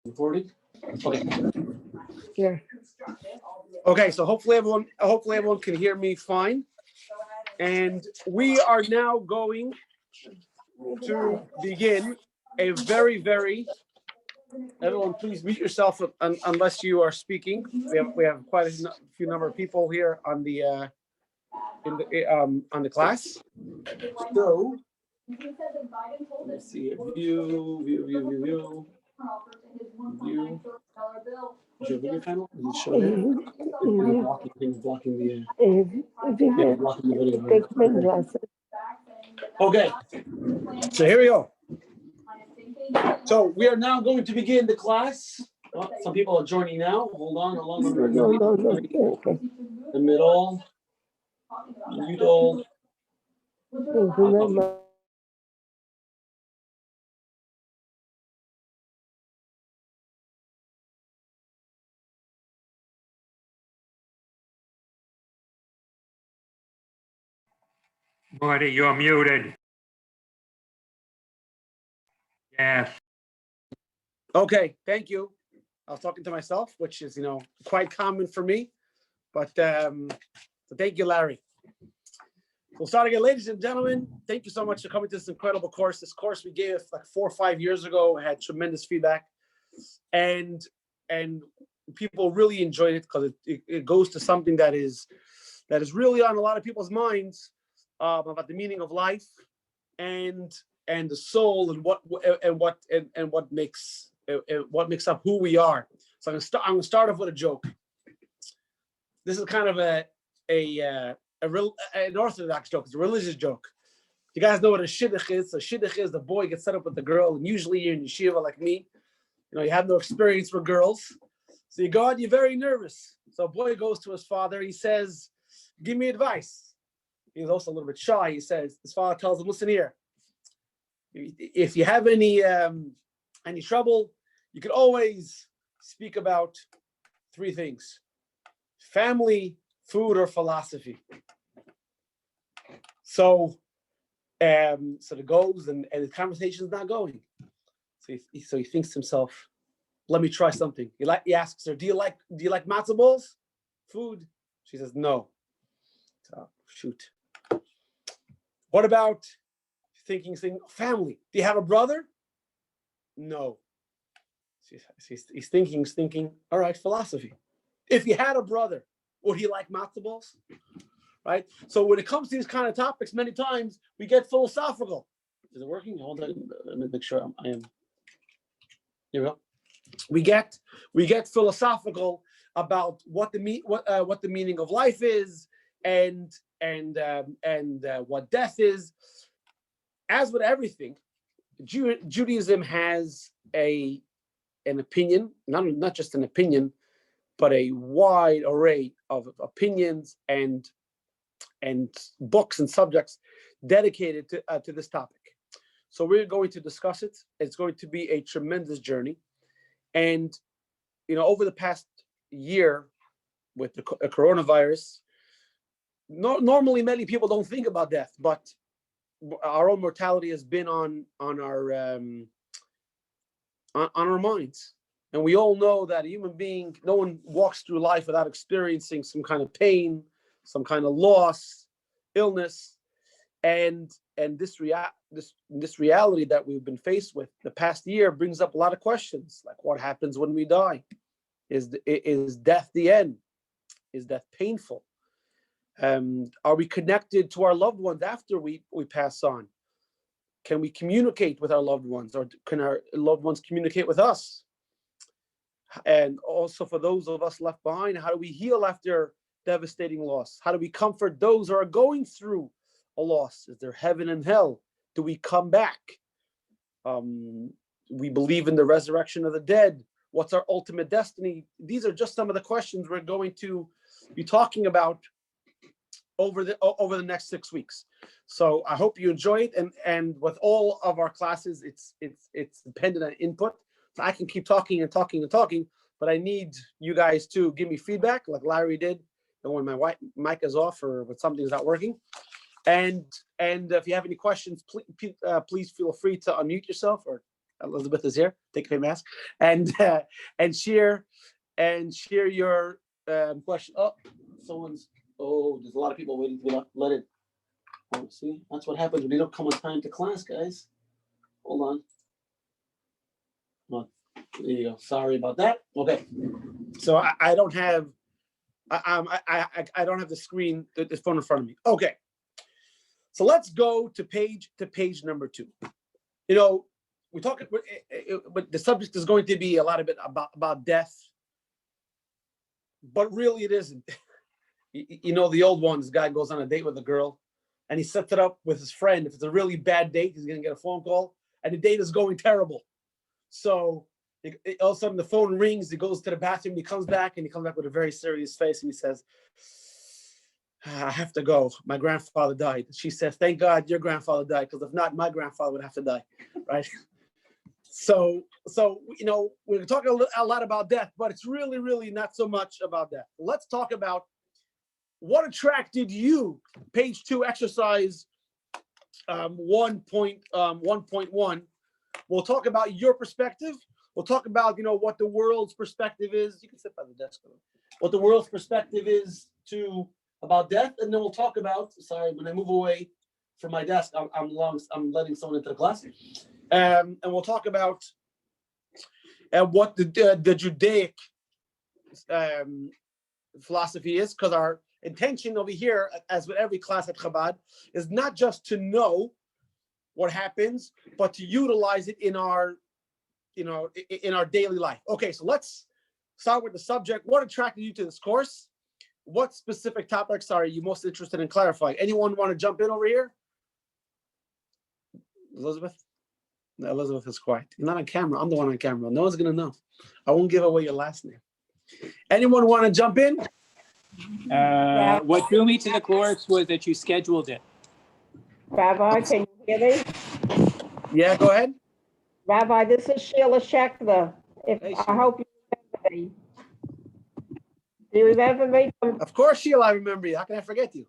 Recording? Okay. Yeah. Okay, so hopefully everyone can hear me fine. And we are now going to begin a very everyone please mute yourself unless you are speaking. We have quite a few number of people here on the on the class. So let's see, view. Is your video panel? Is it showing? Blocking the video. Take my glasses. Okay, so here we go. So we are now going to begin the class. Oh, some people are joining now. Hold on. Okay. The middle. Middle. Thank you very much. Marty, you're muted. Yes. Okay, thank you. I was talking to myself, which is, quite common for me. But so thank you, Larry. We'll start again, ladies and gentlemen. Thank you so much for coming to this incredible course. This course we gave like 4 or 5 years ago. It had tremendous feedback, and people really enjoyed it because it goes to something that is really on a lot of people's minds about the meaning of life and the soul and what makes up who we are. So I'm gonna start off with a joke. This is kind of an orthodox joke. It's a religious joke. You guys know what a shidduch is? A shidduch is the boy gets set up with the girl, and usually you're in yeshiva like me. You have no experience with girls. So you go out, you're very nervous. So a boy goes to his father. He says, "Give me advice." He's also a little bit shy. He says, his father tells him, "Listen here. If you have any trouble, you could always speak about 3 things: family, food, or philosophy." So it goes, and the conversation is not going. So he thinks to himself, "Let me try something." He asks her, "Do you like matzo balls? Food?" She says, "No." So, shoot. What about thinking family? Do you have a brother? No. He's thinking, all right, philosophy. If you had a brother, would he like matzo balls? Right? So when it comes to these kind of topics, many times we get philosophical. Is it working? Hold on, let me make sure I am. Here we go. We get philosophical about what the meaning of life is and what death is. As with everything, Judaism has an opinion, not just an opinion, but a wide array of opinions and books and subjects dedicated to this topic. So we're going to discuss it. It's going to be a tremendous journey. And, over the past year with the coronavirus, normally many people don't think about death, but our own mortality has been on our minds. And we all know that a human being, no one walks through life without experiencing some kind of pain, some kind of loss, illness, and this reality that we've been faced with the past year brings up a lot of questions, like what happens when we die? Is death the end? Is death painful? Are we connected to our loved ones after we pass on? Can we communicate with our loved ones, or can our loved ones communicate with us? And also for those of us left behind, how do we heal after devastating loss? How do we comfort those who are going through a loss? Is there heaven and hell? Do we come back? We believe in the resurrection of the dead. What's our ultimate destiny? These are just some of the questions we're going to be talking about over the next 6 weeks. So I hope you enjoy it. And with all of our classes, it's dependent on input. So I can keep talking, but I need you guys to give me feedback, like Larry did, and when my mic is off or when something's not working. And if you have any questions, please feel free to unmute yourself or Elizabeth is here. Take a mask and share your question. Oh, someone's. Oh, there's a lot of people waiting to be let in. Oh, see, that's what happens when you don't come on time to class, guys. Hold on. Well, there you go. Sorry about that. Okay, so I don't have. I don't have the screen, the phone in front of me. Okay, so let's go to page number 2. You know, we talk, but the subject is going to be a lot of it about death, but really it isn't. You know, the old one, this guy goes on a date with a girl, and he sets it up with his friend. If it's a really bad date, he's going to get a phone call, and the date is going terrible. So all of a sudden the phone rings, he goes to the bathroom, he comes back with a very serious face, and he says, I have to go. My grandfather died. She says, thank God your grandfather died, because if not, my grandfather would have to die, right? So you know, we're talking a lot about death, but it's really, really not so much about death. Let's talk about what attracted you. Page 2, exercise 1.1. We'll talk about your perspective. We'll talk about, you know, what the world's perspective is. You can sit by the desk. What the world's perspective is about death, and then we'll talk about. Sorry, when I move away from my desk, I'm letting someone into the class, and we'll talk about what the Judaic philosophy is, because our intention over here, as with every class at Chabad, is not just to know what happens, but to utilize it in our, you know, in our daily life. Okay, so let's start with the subject. What attracted you to this course? What specific topics are you most interested in clarifying? Anyone want to jump in over here? Elizabeth? No, Elizabeth is quiet. You're not on camera. I'm the one on camera. No one's gonna know. I won't give away your last name. Anyone want to jump in? What drew me to the course was that you scheduled it. Rabbi, can you hear me? Yeah, go ahead. Rabbi, this is Sheila Schechter. Hey, I Sheila. hope you remember me. Do you remember me? Of course, Sheila, I remember you. How can I forget you?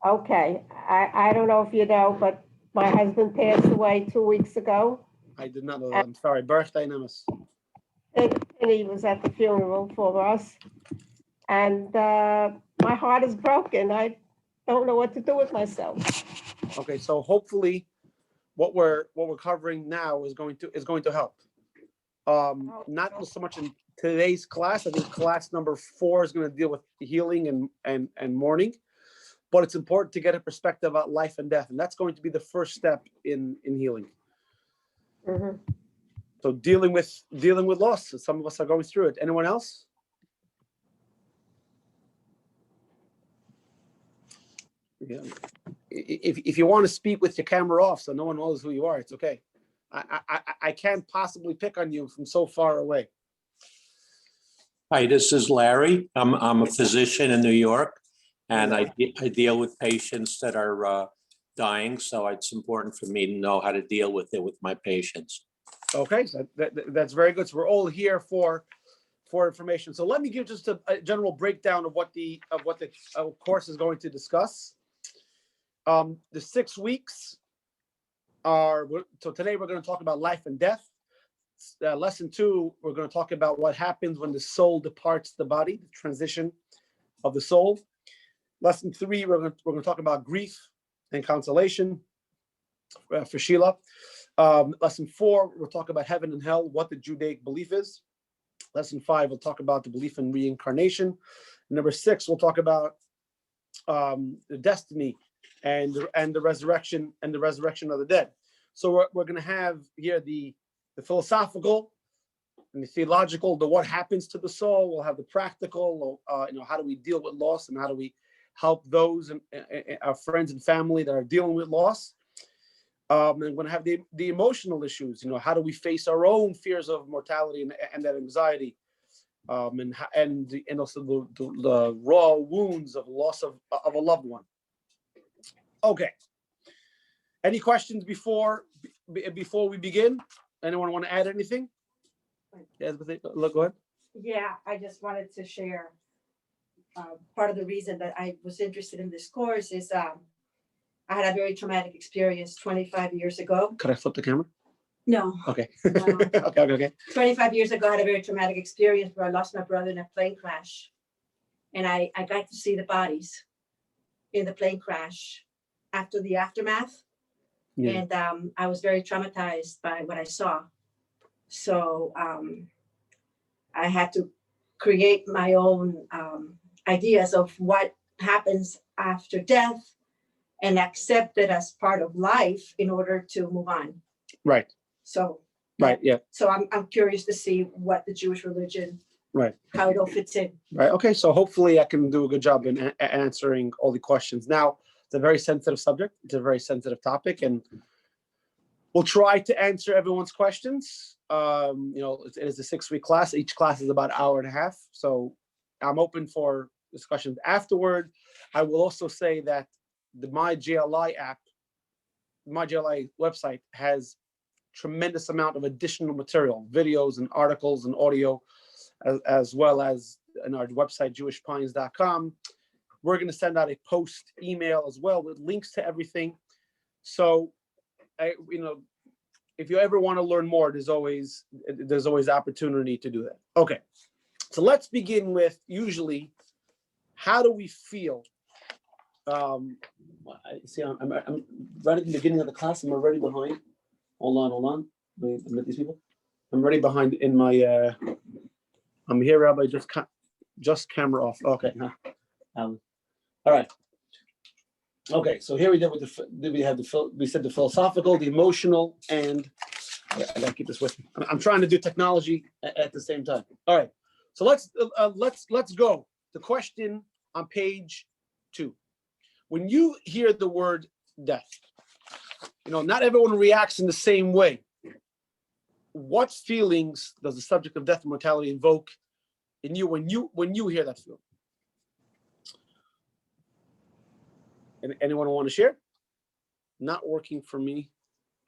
Okay. I don't know if you know, but my husband passed away 2 weeks ago. I did not know that. I'm sorry. Birthday Nemes. And he was at the funeral for us. And my heart is broken. I don't know what to do with myself. Okay, so hopefully, what we're covering now is going to help. Not so much in today's class. I think class number 4 is going to deal with healing and mourning, but it's important to get a perspective about life and death, and that's going to be the first step in healing. Mm-hmm. So dealing with loss. Some of us are going through it. Anyone else? Yeah. If you want to speak with your camera off, so no one knows who you are, it's okay. I can't possibly pick on you from so far away. Hi, this is Larry. I'm a physician in New York, and I deal with patients that are dying. So it's important for me to know how to deal with it with my patients. Okay, so that's very good. So we're all here for information. So let me give just a general breakdown of what the course is going to discuss. The 6 weeks are, so today we're going to talk about life and death. Lesson 2, we're going to talk about what happens when the soul departs the body, the transition of the soul. Lesson 3, we're going to talk about grief and consolation for Sheila. Lesson 4, we'll talk about heaven and hell, what the Judaic belief is. Lesson 5, we'll talk about the belief in reincarnation. Number 6, we'll talk about the destiny and the resurrection of the dead. So we're going to have here the philosophical and the theological, the what happens to the soul. We'll have the practical, how do we deal with loss and how do we help those and our friends and family that are dealing with loss. And we're going to have the emotional issues. How do we face our own fears of mortality and that anxiety, and also the raw wounds of loss of a loved one. Okay. Any questions before we begin? Anyone want to add anything? Yes, go ahead. Yeah, I just wanted to share part of the reason that I was interested in this course is I had a very traumatic experience 25 years ago. Could I flip the camera? No, Okay. No. Okay. 25 years ago, I had a very traumatic experience where I lost my brother in a plane crash. And I got to see the bodies in the plane crash after the aftermath. Yeah. And I was very traumatized by what I saw. So I had to create my own ideas of what happens after death and accept it as part of life in order to move on. Right. So Right. Yeah. So I'm curious to see what the Jewish religion, Right. how it all fits in. Right. Okay. So hopefully I can do a good job in answering all the questions. Now, it's a very sensitive subject. It's a very sensitive topic, and we'll try to answer everyone's questions. It is a 6-week class. Each class is about an hour and a half. So I'm open for discussions afterward. I will also say that the MyJLI app, MyJLI website has tremendous amount of additional material, videos and articles and audio, as well as in our website, jewishpines.com. We're going to send out a post email as well with links to everything. So, if you ever want to learn more, there's always opportunity to do that. Okay, so let's begin with usually, how do we feel? See, I'm right at the beginning of the class. I'm already behind. Hold on. Let me meet these people. I'm already behind in my. I'm here, Rabbi. Just camera off. Okay. All right. Okay. So here we did we said the philosophical, the emotional, and I gotta keep this with me. I'm trying to do technology at the same time. All right. So let's go. The question on page 2. When you hear the word death, not everyone reacts in the same way. What feelings does the subject of death and mortality invoke in you when you hear that feeling? Anyone want to share? Not working for me.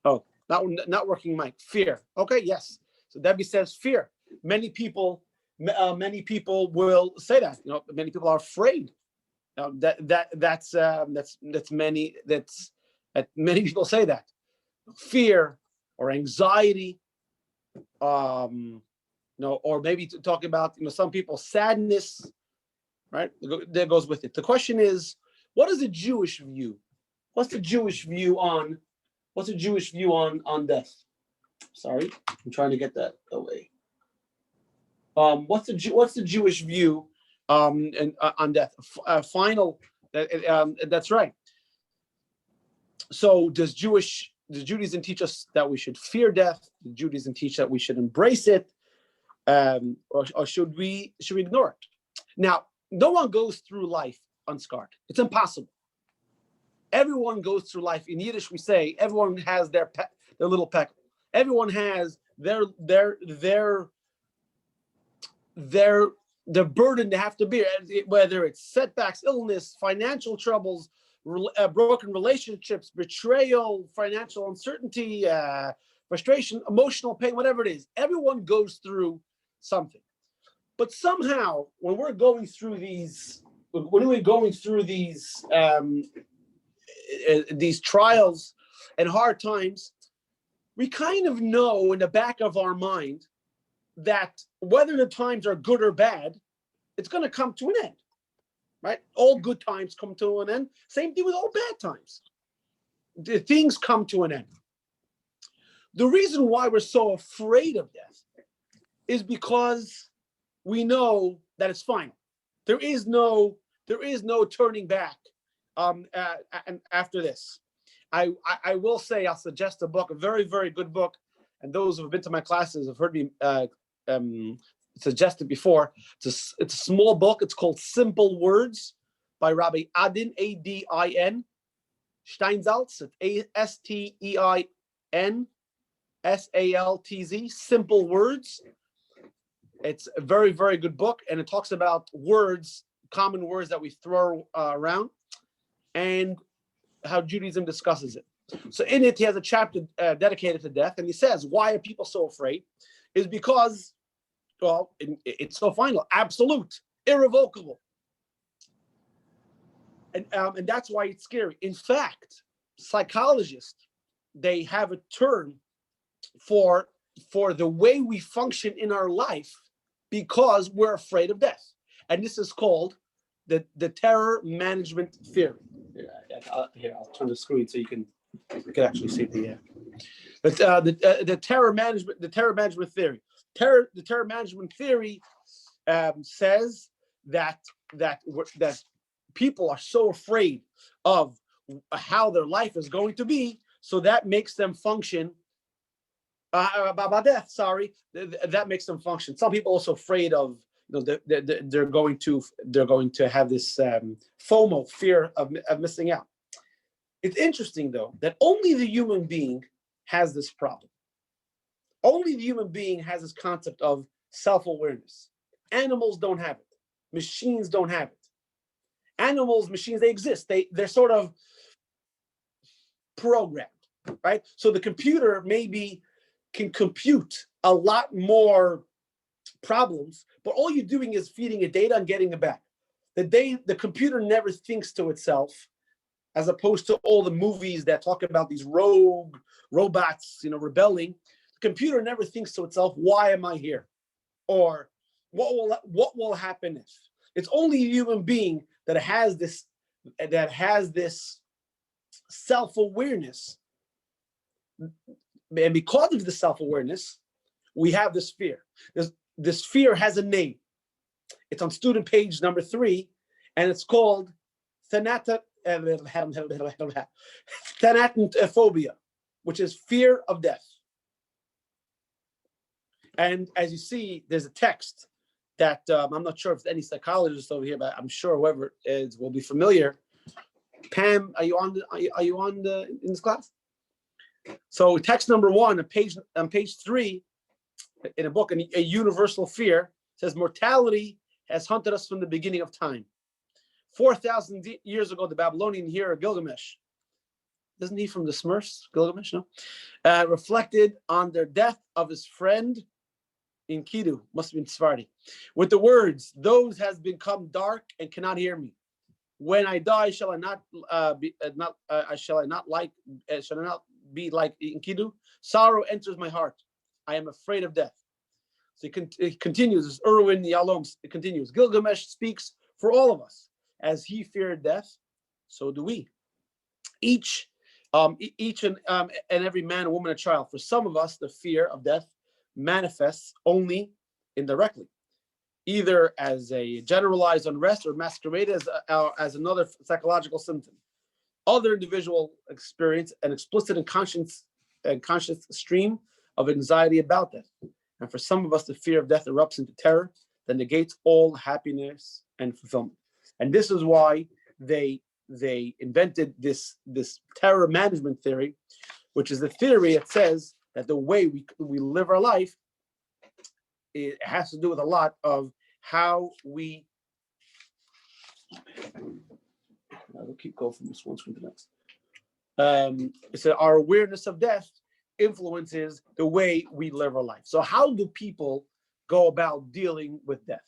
Oh, not working, Mike. Fear. Okay, yes. So Debbie says fear. Many people will say that. Many people are afraid. That's many people say that. Fear or anxiety. Or maybe talking about some people sadness, right? That goes with it. The question is, what is the Jewish view? What's the Jewish view on death? Sorry, I'm trying to get that away. What's the Jewish view on death? Final. That's right. So does Judaism teach us that we should fear death? Does Judaism teach that we should embrace it? Or should we ignore it? Now, no one goes through life unscarred. It's impossible. Everyone goes through life. In Yiddish, we say everyone has their little peck. Everyone has their burden they have to bear, whether it's setbacks, illness, financial troubles, broken relationships, betrayal, financial uncertainty, frustration, emotional pain, whatever it is. Everyone goes through something. But somehow, when we're going through these trials and hard times, we kind of know in the back of our mind that whether the times are good or bad, it's going to come to an end, right? All good times come to an end. Same thing with all bad times. The things come to an end. The reason why we're so afraid of death is because we know that it's final. There is no turning back after this. I will say, I'll suggest a book, a very, very good book, and those who have been to my classes have heard me suggest it before. It's a small book. It's called Simple Words by Rabbi Adin, Adin, Steinsaltz, Asteinsaltz, Simple Words. It's a very, very good book, and it talks about words, common words that we throw around, and how Judaism discusses it. So in it, he has a chapter dedicated to death, and he says, why are people so afraid? Is because, well, it's so final, absolute, irrevocable. And that's why it's scary. In fact, psychologists, they have a term for the way we function in our life because we're afraid of death. And this is called the terror management theory. Here, I'll turn the screen so you can actually see the terror management theory. The terror management theory says that people are so afraid of how their life is going to be, so that makes them function about death. Sorry, that makes them function. Some people are also afraid of, they're going to have this FOMO, fear of missing out. It's interesting though that only the human being has this problem. Only the human being has this concept of self-awareness. Animals don't have it. Machines don't have it. Animals, machines, they exist. They're sort of programmed, right? So the computer maybe can compute a lot more problems, but all you're doing is feeding it data and getting it back. The computer never thinks to itself, as opposed to all the movies that talk about these rogue robots, rebelling. The computer never thinks to itself, why am I here? Or what will happen if? It's only a human being that has this self-awareness. And because of the self-awareness, we have this fear. This fear has a name. It's on student page number 3, and it's called thanatophobia, which is fear of death. And as you see, there's a text that I'm not sure if any psychologists over here, but I'm sure whoever is will be familiar. Pam, are you on in this class? So text number 1 on page 3 in a book, A Universal Fear, says mortality has hunted us from the beginning of time. 4,000 years ago, the Babylonian hero Gilgamesh, isn't he from the Smurfs, Gilgamesh? No, reflected on their death of his friend Enkidu, must have been Sephardi, with the words, "Those has become dark and cannot hear me. When I die, shall I not be like Enkidu? Sorrow enters my heart. I am afraid of death." So it continues. As Irwin Yalom, it continues. Gilgamesh speaks for all of us. As he feared death, so do we. Each and every man, woman, and child. For some of us, the fear of death manifests only indirectly, either as a generalized unrest or masqueraded as another psychological symptom. Other individuals experience an explicit and conscious stream of anxiety about death. And for some of us, the fear of death erupts into terror that negates all happiness and fulfillment. And this is why they invented this terror management theory, which is the theory that says that the way we live our life, it has to do with a lot of how we. We'll keep going from this one screen to the next. So our awareness of death influences the way we live our life. So how do people go about dealing with death?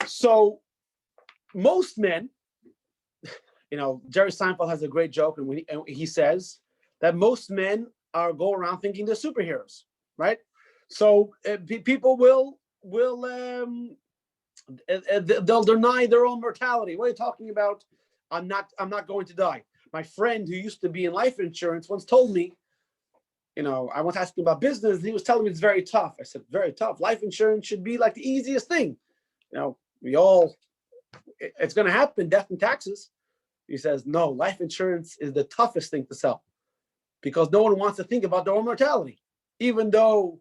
So most men, Jerry Seinfeld has a great joke, and he says that most men go around thinking they're superheroes, right? So people will they'll deny their own mortality. What are you talking about? I'm not going to die. My friend who used to be in life insurance once told me, I was asking about business, and he was telling me it's very tough. I said, very tough. Life insurance should be like the easiest thing. It's going to happen, death and taxes. He says, no, life insurance is the toughest thing to sell because no one wants to think about their own mortality, even though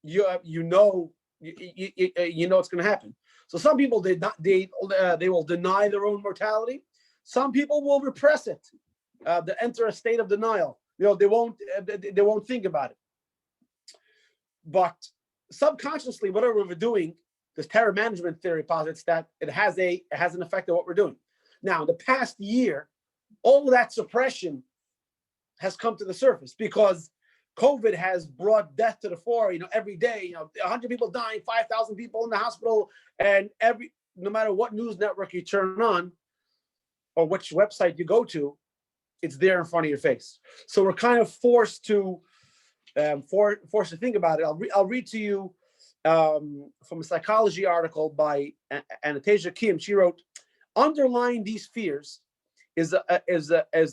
you know it's going to happen. So some people they will deny their own mortality. Some people will repress it. They enter a state of denial. They won't think about it. But subconsciously, whatever we're doing, this terror management theory posits that it has an effect on what we're doing. Now, in the past year, all that suppression has come to the surface because COVID has brought death to the fore. Every day, 100 people dying, 5,000 people in the hospital, and no matter what news network you turn on or which website you go to, it's there in front of your face. So we're kind of forced to forced to think about it. I'll read to you from a psychology article by Anastasia Kim. She wrote, underlying these fears is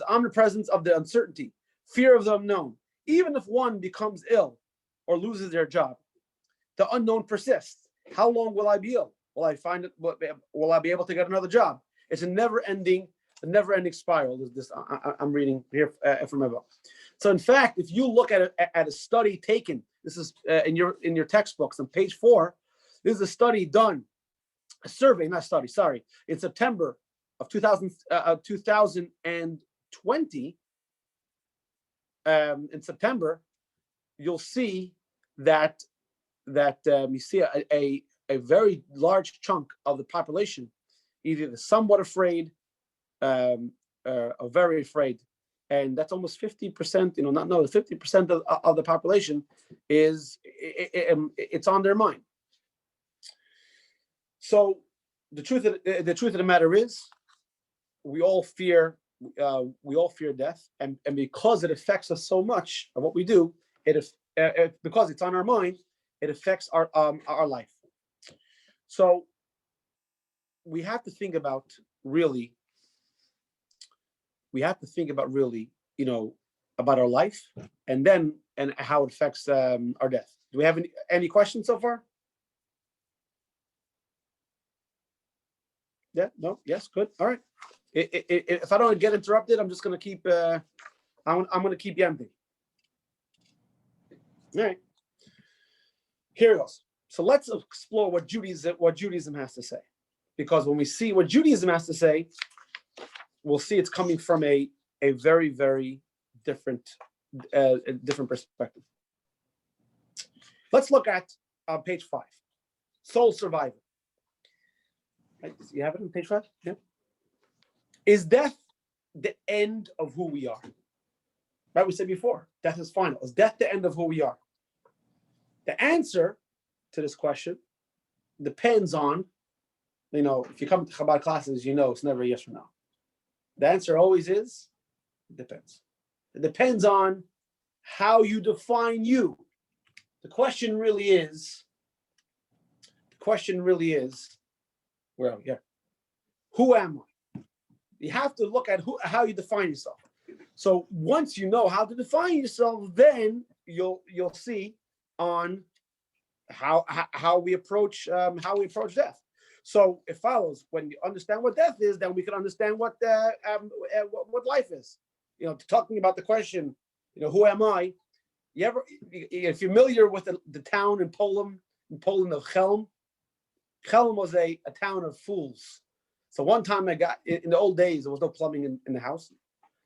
omnipresence of the uncertainty, fear of the unknown. Even if one becomes ill or loses their job, the unknown persists. How long will I be ill? Will I find it? Will I be able to get another job? It's a never-ending spiral. I'm reading here from my book. So, in fact, if you look at a study taken, this is in your textbooks on page 4. This is a study done, a survey, not study. Sorry, in September of 2020. In September, you'll see that you see a very large chunk of the population, either somewhat afraid, or very afraid, and that's almost 50%. 50% of the population it's on their mind. So the truth of the matter is, we all fear death, and because it affects us so much of what we do, because it's on our mind, it affects our life. So we have to think about really, about our life, and how it affects our death. Do we have any questions so far? Yeah, no, yes, good, all right. If I don't get interrupted, I'm just going to keep. I'm going to keep yamming. All right. Here it goes. So let's explore what Judaism has to say, because when we see what Judaism has to say, we'll see it's coming from a very, very different perspective. Let's look at page 5, soul survival. Right? You have it on page 5? Yeah. Is death the end of who we are? Right, we said before, death is final. Is death the end of who we are? The answer to this question depends on, if you come to Chabad classes, it's never yes or no. The answer always is, it depends. It depends on how you define you. The question really is, where are we here? Who am I? You have to look at how you define yourself. So once you know how to define yourself, then you'll see on how we approach death. So it follows, when you understand what death is, then we can understand what life is. Talking about the question, who am I? You're familiar with the town in Poland of Chelm? Chelm was a town of fools. So one time in the old days, there was no plumbing in the house.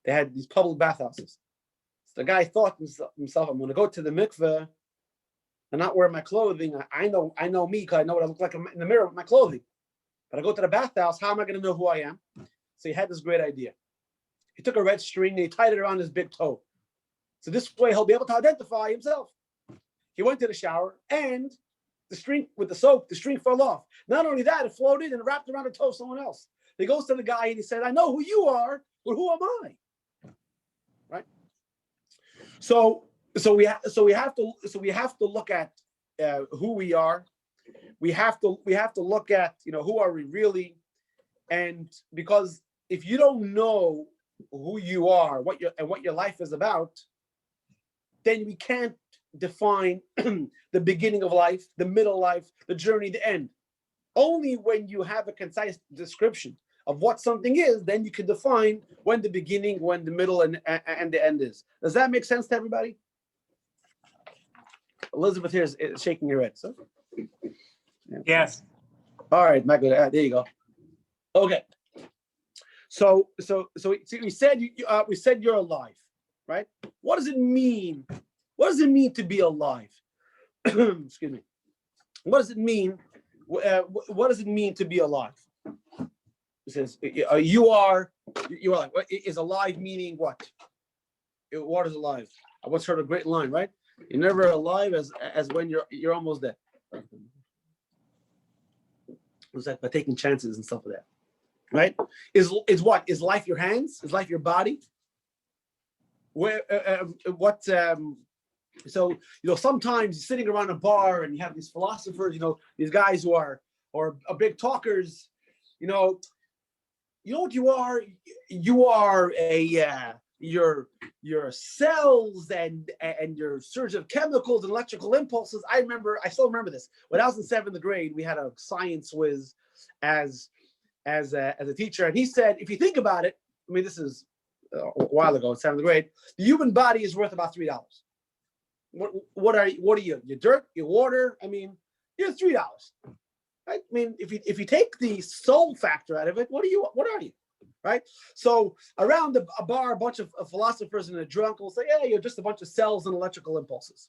They had these public bathhouses. So the guy thought to himself, I'm going to go to the mikveh and not wear my clothing. I know me because I know what I look like in the mirror with my clothing. But I go to the bathhouse, how am I going to know who I am? So he had this great idea. He took a red string and he tied it around his big toe. So this way he'll be able to identify himself. He went to the shower, and the string with the soap, the string fell off. Not only that, it floated and wrapped around the toe of someone else. He goes to the guy and he said, I know who you are, but who am I? Right? So we have to look at who we are. We have to look at who are we really, and because if you don't know who you are, what your life is about, then we can't define the beginning of life, the middle of life, the journey, the end. Only when you have a concise description of what something is, then you can define when the beginning, when the middle, and the end is. Does that make sense to everybody? Elizabeth here is shaking her head. So, Yes. all right, Michael, there you go. Okay. So we said you're alive, right? What does it mean? What does it mean to be alive? Excuse me. What does it mean? What does it mean to be alive? It says you are alive. Is alive meaning what? What is alive? I once heard a great line, right? You're never alive as when you're almost dead. It's like by taking chances and stuff like that, right? Is what? Is life your hands? Is life your body? Where? So, sometimes you're sitting around a bar and you have these philosophers, these guys who are big talkers, you know what you are? You are your cells and your surge of chemicals and electrical impulses. I still remember this. When I was in 7th grade, we had a science whiz as a teacher, and he said, if you think about it, I mean, this is a while ago in 7th grade, the human body is worth about $3. What are you? Your dirt, your water? I mean, you're $3. Right? I mean, if you take the soul factor out of it, what are you? Right? So around a bar, a bunch of philosophers and a drunk will say, yeah, you're just a bunch of cells and electrical impulses.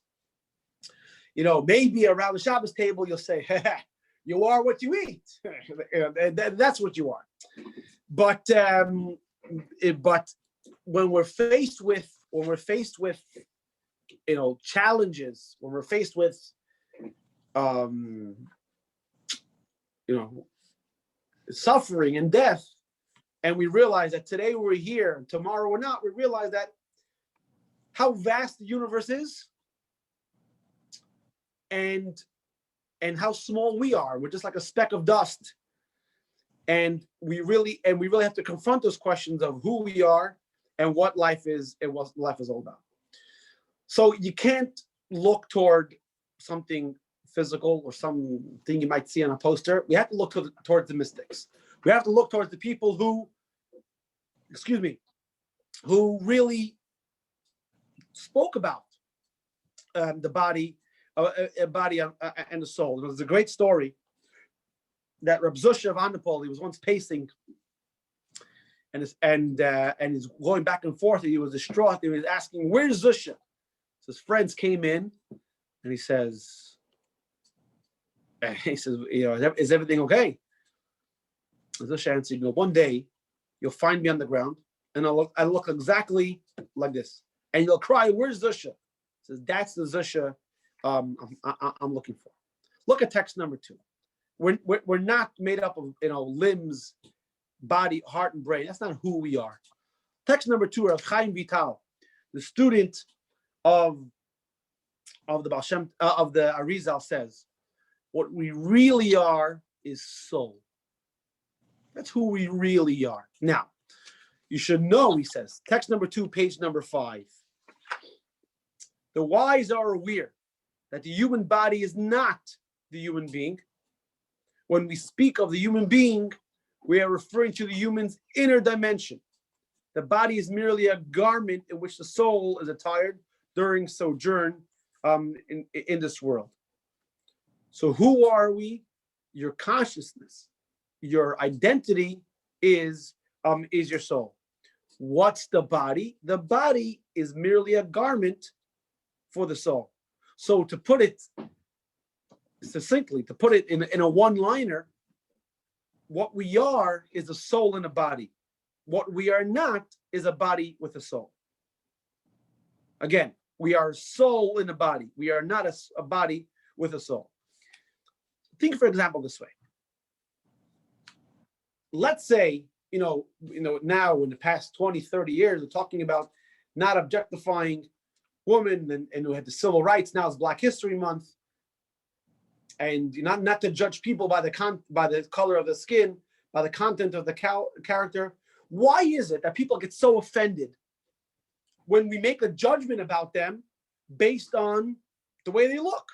Maybe around the Shabbos table, you'll say, you are what you eat. That's what you are. But when we're faced with challenges, when we're faced with suffering and death, and we realize that today we're here and tomorrow we're not, we realize that how vast the universe is and how small we are. We're just like a speck of dust. And we really have to confront those questions of who we are and what life is and what life is all about. So you can't look toward something physical or something you might see on a poster. We have to look towards the mystics. We have to look towards the people who really spoke about the body, and the soul. There's a great story that Reb Zusha of Anipol, he was once pacing, and he's going back and forth. And he was distraught. He was asking, "Where's Zusha?" So his friends came in, and he says, "Is everything okay?" Zusha answered, "One day you'll find me on the ground, and I look exactly like this, and you'll cry, 'Where's Zusha?'" He says, "That's the Zusha I'm looking for." Look at text number 2. We're not made up of limbs, body, heart, and brain. That's not who we are. Text number 2 of Chaim Vital, the student of the Baal Shem, of the Arizal, says, what we really are is soul. That's who we really are. Now, you should know, he says, text number 2, page number 5. The wise are aware that the human body is not the human being. When we speak of the human being, we are referring to the human's inner dimension. The body is merely a garment in which the soul is attired during sojourn in this world. So who are we? Your consciousness, your identity is your soul. What's the body? The body is merely a garment for the soul. So to put it succinctly, to put it in a one-liner, what we are is a soul in a body. What we are not is a body with a soul. Again, we are a soul in a body. We are not a body with a soul. Think, for example, this way. Let's say, now in the past 20, 30 years, we're talking about not objectifying women, and we had the civil rights. Now it's Black History Month. And not to judge people by the color of the skin, by the content of the character. Why is it that people get so offended when we make a judgment about them based on the way they look?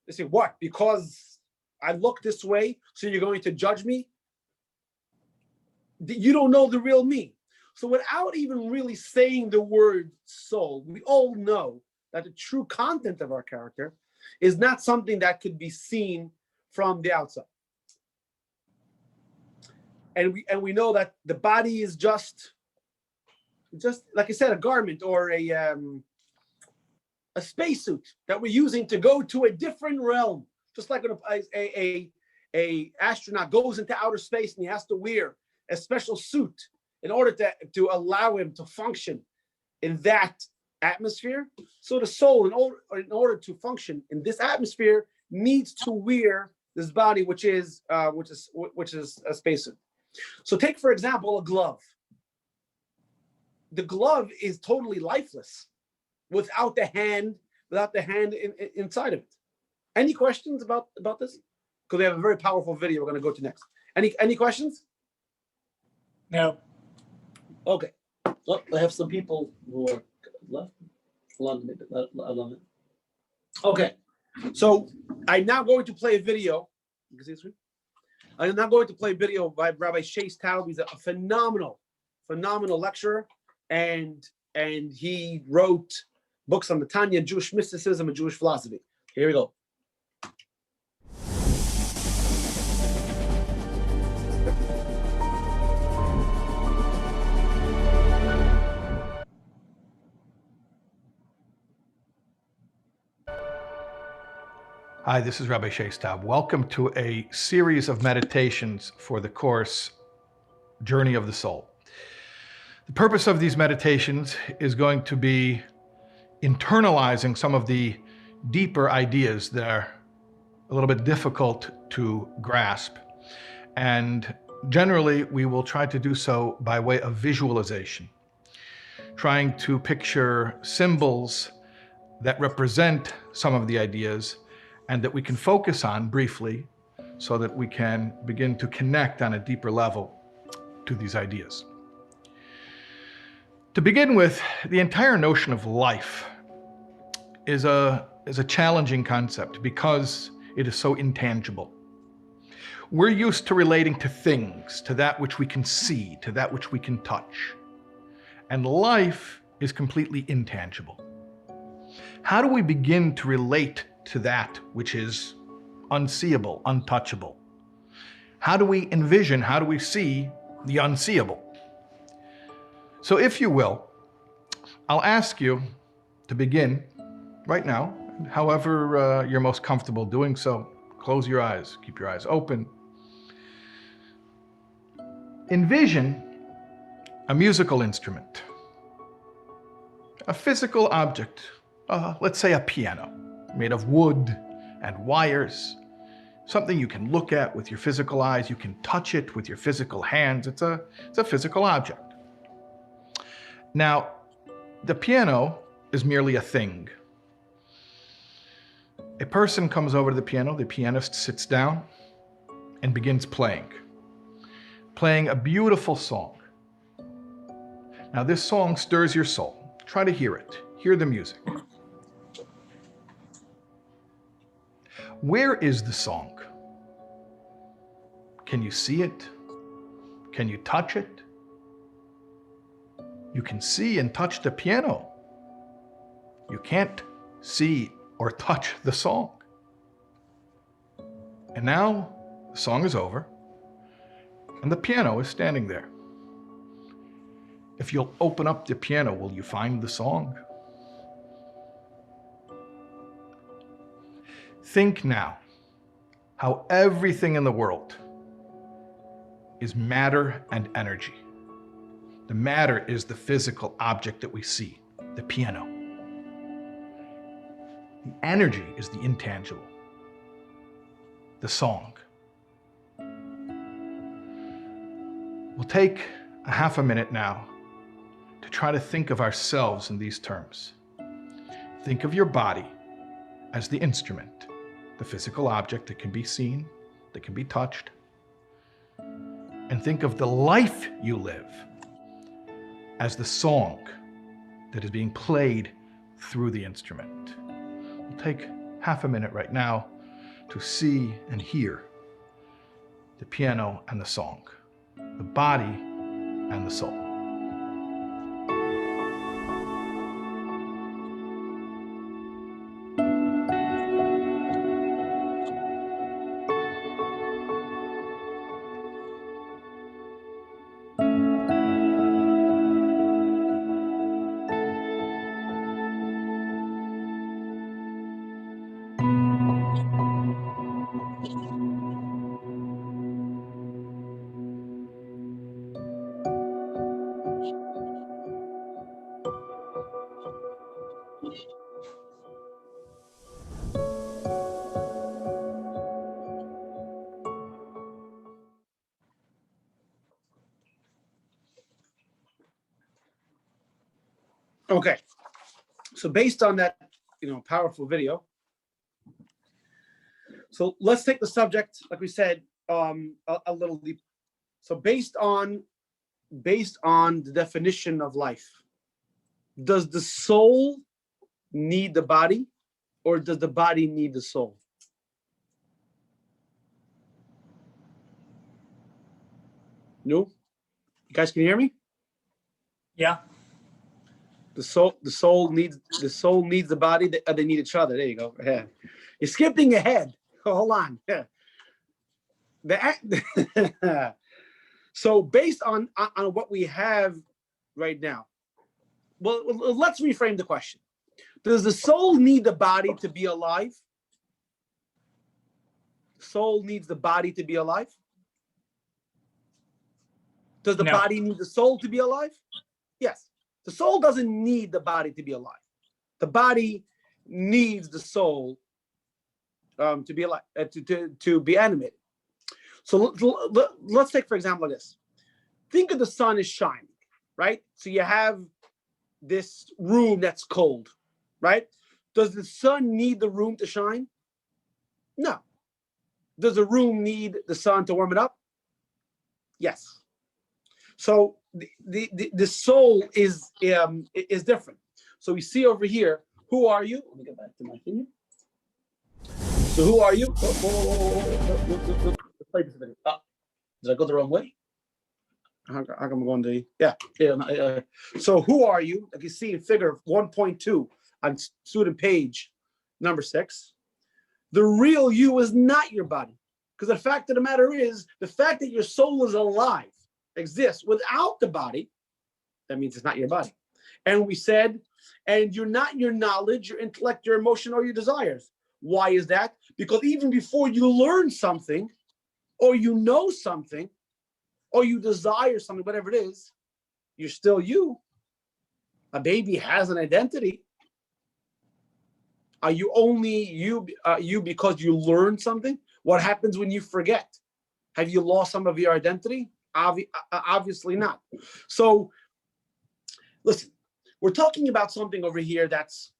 They say, what? Because I look this way, so you're going to judge me? You don't know the real me. So without even really saying the word soul, we all know that the true content of our character is not something that could be seen from the outside. And we know that the body is just like I said, a garment or a spacesuit that we're using to go to a different realm. Just like when a astronaut goes into outer space and he has to wear a special suit in order to allow him to function in that atmosphere. So the soul, in order to function in this atmosphere, needs to wear this body, which is a spacesuit. So take, for example, a glove. The glove is totally lifeless without the hand without the hand inside of it. Any questions about this? Because we have a very powerful video we're going to go to next. Any questions? No. Okay. Well, I have some people who are left. Hold on. Okay. So I'm now going to play a video. You can see the screen? I'm now going to play a video by Rabbi Shais Taub. He's a phenomenal lecturer, and he wrote books on the Tanya, Jewish mysticism, and Jewish philosophy. Here we go. Hi, this is Rabbi Shais Taub. Welcome to a series of meditations for the course Journey of the Soul. The purpose of these meditations is going to be internalizing some of the deeper ideas that are a little bit difficult to grasp. And generally, we will try to do so by way of visualization, trying to picture symbols that represent some of the ideas and that we can focus on briefly so that we can begin to connect on a deeper level to these ideas. To begin with, the entire notion of life is a challenging concept because it is so intangible. We're used to relating to things, to that which we can see, to that which we can touch. And life is completely intangible. How do we begin to relate to that which is unseeable, untouchable? How do we envision, how do we see the unseeable? So if you will, I'll ask you to begin right now, however you're most comfortable doing so. Close your eyes, keep your eyes open. Envision a musical instrument, a physical object, let's say a piano, made of wood and wires, something you can look at with your physical eyes, you can touch it with your physical hands. It's a physical object. Now, the piano is merely a thing. A person comes over to the piano, the pianist sits down and begins playing a beautiful song. Now, this song stirs your soul. Try to hear it. Hear the music. Where is the song? Can you see it? Can you touch it? You can see and touch the piano. You can't see or touch the song. And now the song is over and the piano is standing there. If you'll open up the piano, will you find the song? Think now how everything in the world is matter and energy. The matter is the physical object that we see, the piano. The energy is the intangible, the song. We'll take a half a minute now to try to think of ourselves in these terms. Think of your body as the instrument, the physical object that can be seen, that can be touched. And think of the life you live as the song that is being played through the instrument. We'll take half a minute right now to see and hear the piano and the song, the body and the soul. Okay. So based on that powerful video. So let's take the subject, like we said, a little deep. So based on the definition of life, does the soul need the body, or does the body need the soul? No? You guys can hear me? Yeah. The soul needs the body. They need each other. There you go. Yeah. You're skipping ahead. Hold on. Yeah. So based on what we have right now, well, let's reframe the question. Does the soul need the body to be alive? The soul needs the body to be alive? Does the No. body need the soul to be alive? Yes. The soul doesn't need the body to be alive. The body needs the soul to be alive, to be animated. So let's take, for example, this. Think of the sun is shining, right? So you have this room that's cold, right? Does the sun need the room to shine? No. Does the room need the sun to warm it up? Yes. So the soul is different. So we see over here, who are you? Let me get back to my thing. So who are you? Let's play this video. Did I go the wrong way? How come I'm going to? Yeah. So who are you? Like you see in figure 1.2 on student page number 6. The real you is not your body. Because the fact of the matter is, the fact that your soul is alive, exists without the body, that means it's not your body. And we said, and you're not your knowledge, your intellect, your emotion, or your desires. Why is that? Because even before you learn something, or you know something, or you desire something, whatever it is, you're still you. A baby has an identity. Are you only you because you learned something? What happens when you forget? Have you lost some of your identity? Obviously not. So, listen, we're talking about something over here it's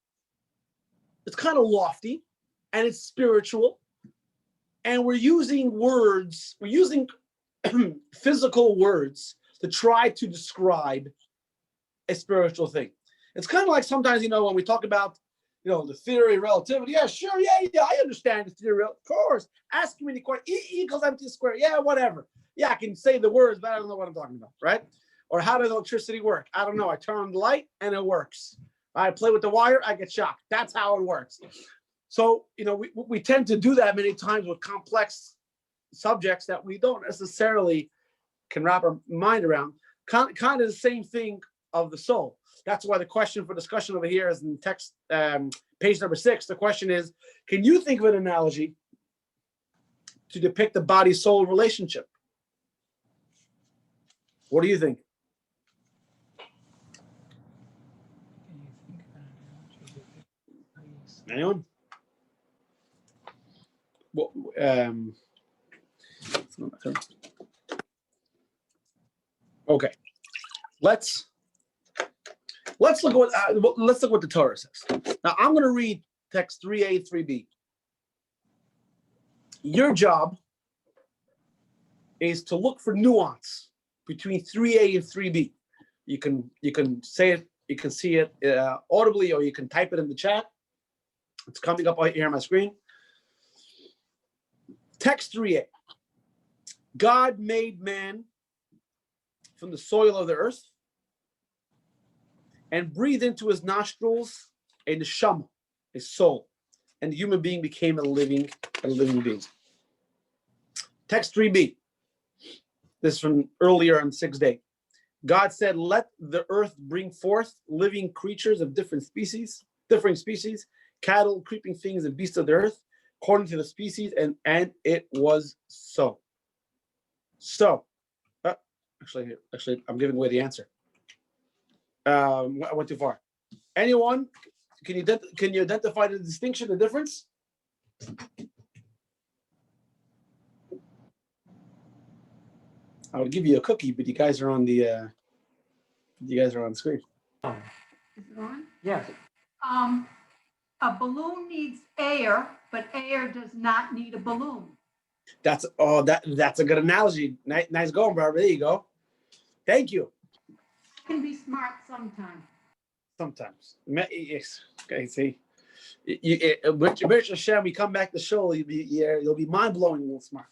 kind of lofty, and it's spiritual, and we're using words, we're using physical words to try to describe a spiritual thing. It's kind of like sometimes, when we talk about, the theory of relativity. Yeah, sure. Yeah, I understand the theory. Of course. Ask me the question. E equals mc squared. Yeah, whatever. Yeah, I can say the words, but I don't know what I'm talking about, right? Or how does electricity work? I don't know. I turn on the light and it works. I play with the wire, I get shocked. That's how it works. So, we tend to do that many times with complex subjects that we don't necessarily can wrap our mind around. Kind of the same thing of the soul. That's why the question for discussion over here is in text, page number 6. The question is, can you think of an analogy to depict the body-soul relationship? What do you think? Anyone? Well, okay. Let's look at what the Torah says. Now I'm going to read text 3a, 3b. Your job is to look for nuance between 3a and 3b. You can say it, you can see it audibly, or you can type it in the chat. It's coming up right here on my screen. Text 3a. God made man from the soil of the earth and breathed into his nostrils a neshama, a soul, and the human being became a living being. Text 3b. This is from earlier on 6th day. God said, "Let the earth bring forth living creatures of different species, cattle, creeping things, and beasts of the earth, according to the species," and it was so. So, actually, I'm giving away the answer. I went too far. Anyone? Can you identify the distinction, the difference? I would give you a cookie, but you guys are on the screen. Is it on? Yes. A balloon needs air, but air does not need a balloon. That's a good analogy. Nice going, Barbara. There you go. Thank you. I can be smart sometimes. Sometimes. Yes. Okay, see. Rich Hashem, we come back to show you'll be mind-blowing and smart.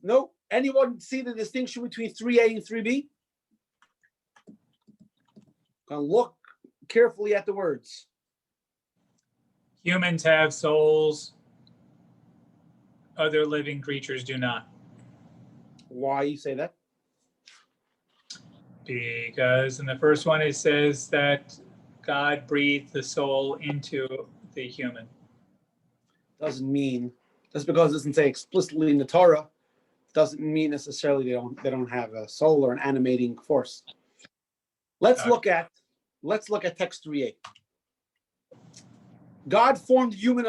No, anyone see the distinction between 3A and 3B? Gonna look carefully at the words. Humans have souls. Other living creatures do not. Why you say that? Because in the first one, it says that God breathed the soul into the human. Doesn't mean, just because it doesn't say explicitly in the Torah, doesn't mean necessarily they don't have a soul or an animating force. Let's look at text 3a. God formed the human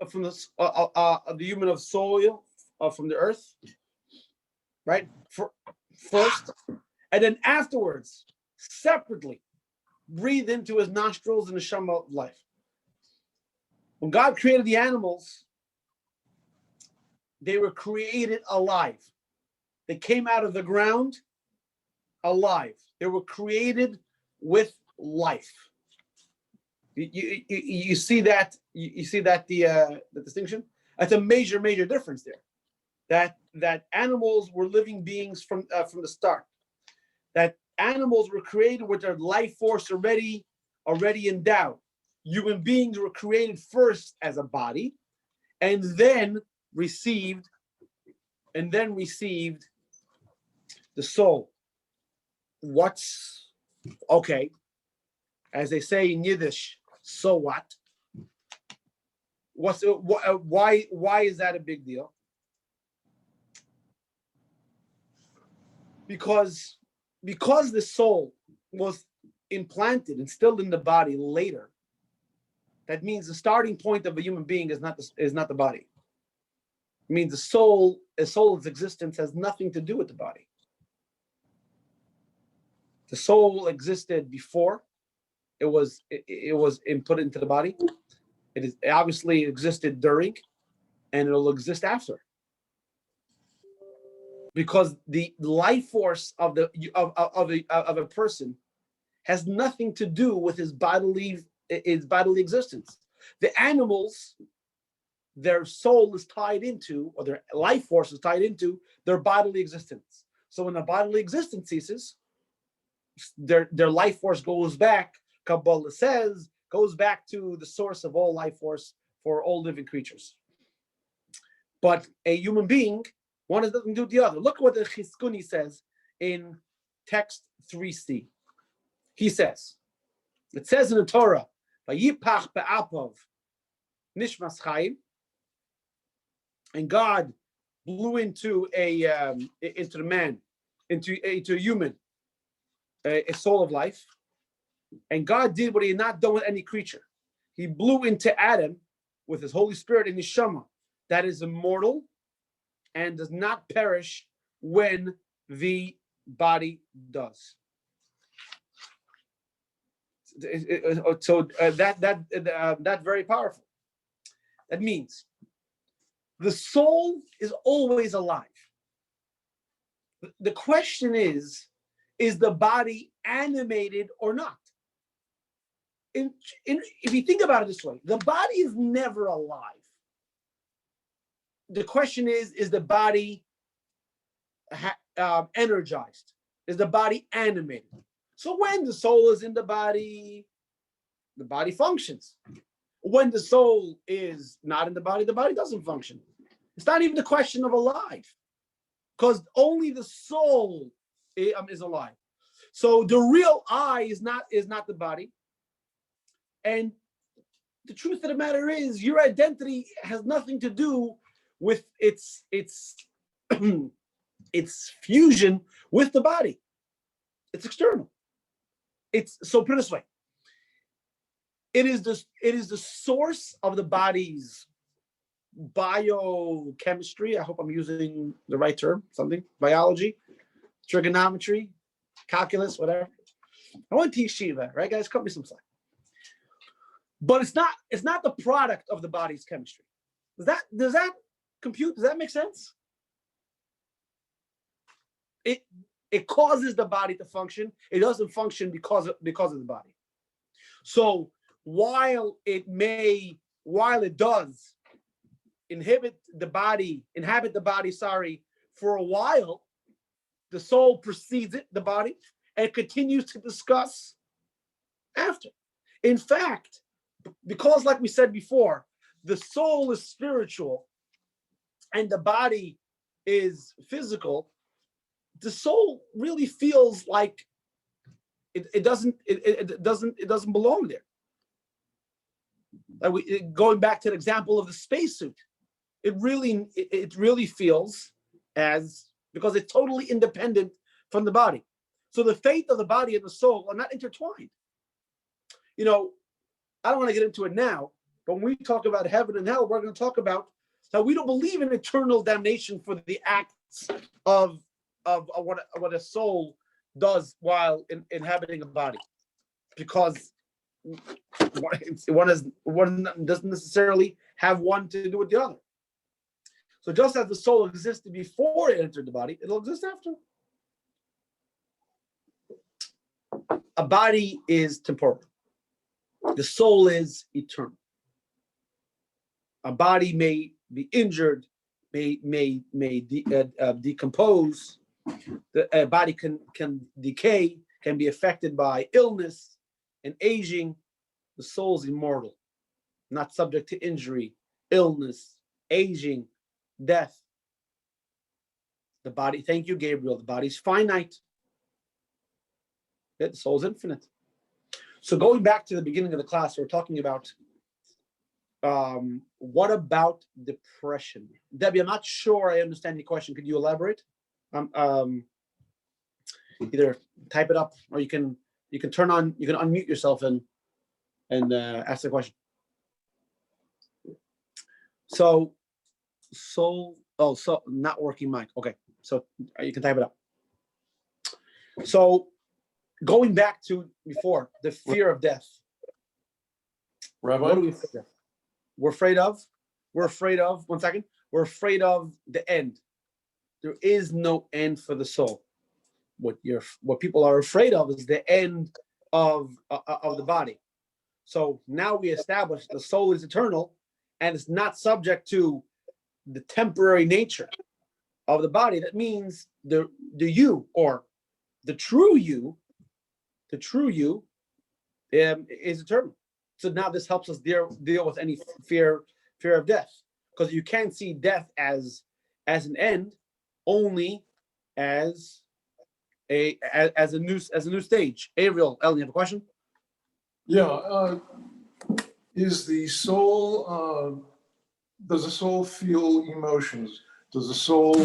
from the human of soil from the earth, right? First, and then afterwards, separately, breathe into his nostrils and the neshama of life. When God created the animals, they were created alive. They came out of the ground alive. They were created with life. You see that? You see that the distinction? That's a major difference there. That animals were living beings from the start. That animals were created with their life force already endowed. Human beings were created first as a body, and then received the soul. What's okay? As they say in Yiddish, so what? Why is that a big deal? Because the soul was implanted and still in the body later. That means the starting point of a human being is not the body. It means a soul's existence has nothing to do with the body. The soul existed before it was input into the body. It is obviously existed during, and it'll exist after. Because the life force of a person has nothing to do with his bodily existence. The animals, their soul is tied into, or their life force is tied into their bodily existence. So when the bodily existence ceases, their life force goes back. Kabbalah says goes back to the source of all life force for all living creatures. But a human being, one has nothing to do with the other. Look what the Chizkuni says in text 3c. He says, it says in the Torah, "Vayipach be'apov nishmas chayim," and God blew into the man, into a human, a soul of life. And God did what he had not done with any creature. He blew into Adam with his Holy Spirit and neshama that is immortal and does not perish when the body does. So that's very powerful. That means the soul is always alive. The question is the body animated or not? If you think about it this way, the body is never alive. The question is the body energized? Is the body animated? So when the soul is in the body functions. When the soul is not in the body doesn't function. It's not even the question of alive, because only the soul is alive. So the real I is not the body. And the truth of the matter is, your identity has nothing to do with its its fusion with the body. It's external. So put it this way. It is the source of the body's biochemistry. I hope I'm using the right term. Something biology, trigonometry, calculus, whatever. I want to teach Shiva, right, guys? Cut me some slack. but it's not the product of the body's chemistry. Does that compute? Does that make sense? It causes the body to function. It doesn't function because of the body. So while it does inhabit the body, for a while, the soul precedes the body, and continues to discuss after. In fact, because like we said before, the soul is spiritual and the body is physical, the soul really feels like it doesn't belong there. Going back to the example of the spacesuit, it really feels as, because it's totally independent from the body. So the fate of the body and the soul are not intertwined. I don't want to get into it now, but when we talk about heaven and hell, we're going to talk about how we don't believe in eternal damnation for the acts of what a soul does while inhabiting a body, because one doesn't necessarily have one to do with the other. So just as the soul existed before it entered the body, it'll exist after. A body is temporal. The soul is eternal. A body may be injured, may decompose. The body can decay, can be affected by illness and aging. The soul is immortal, not subject to injury, illness, aging, death. The body, thank you, Gabriel. The body's finite. The soul is infinite. So going back to the beginning of the class, we're talking about what about depression? Debbie, I'm not sure I understand your question. Could you elaborate? Either type it up, or you can unmute yourself and ask the question. So not working mic. Okay, so you can type it up. So going back to before, the fear of death. Rabbi? What are we afraid of? We're afraid of, one second, we're afraid of the end. There is no end for the soul. What people are afraid of is the end of the body. So now we establish the soul is eternal and it's not subject to the temporary nature of the body. That means the you, or the true you is eternal. So now this helps us deal with any fear of death, because you can't see death as an end, only as a new stage. Ariel, Ellen, you have a question? Yeah. Is the soul, does the soul feel emotions? Does the soul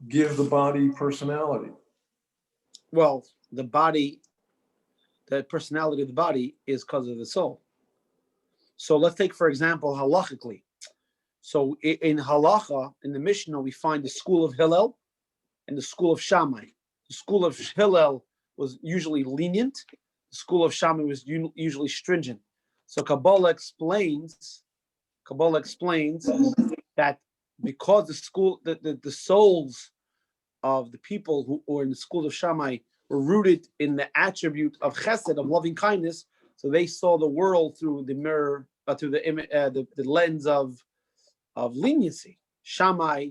give the body personality? Well, the personality of the body is because of the soul. So let's take, for example, halachically. So in halacha, in the Mishnah, we find the school of Hillel and the school of Shammai. The school of Hillel was usually lenient. The school of Shammai was usually stringent. So Kabbalah explains that because the souls of the people who were in the school of Shammai were rooted in the attribute of chesed, of loving kindness, so they saw the world through the mirror, through the lens of leniency. Shammai,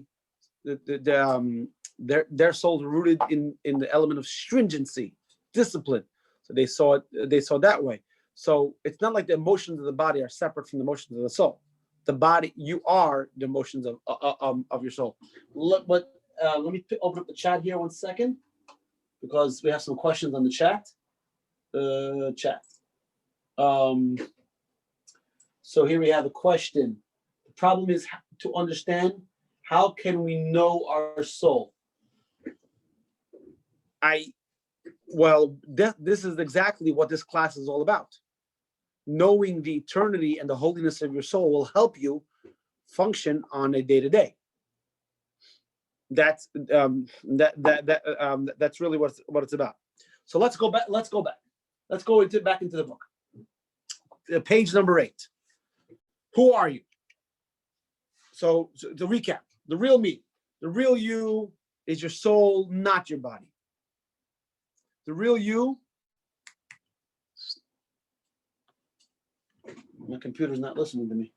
their souls were rooted in the element of stringency, discipline. So they saw that way. So it's not like the emotions of the body are separate from the emotions of the soul. The body, you are the emotions of your soul. Let me open up the chat here 1 second, because we have some questions on the chat. So here we have a question. The problem is to understand, how can we know our soul? This is exactly what this class is all about. Knowing the eternity and the holiness of your soul will help you function on a day-to-day. That's really what it's about. So let's go back. Let's go into the book. page number 8. Who are you? So to recap, the real me, the real you is your soul, not your body. The real you, my computer's not listening to me.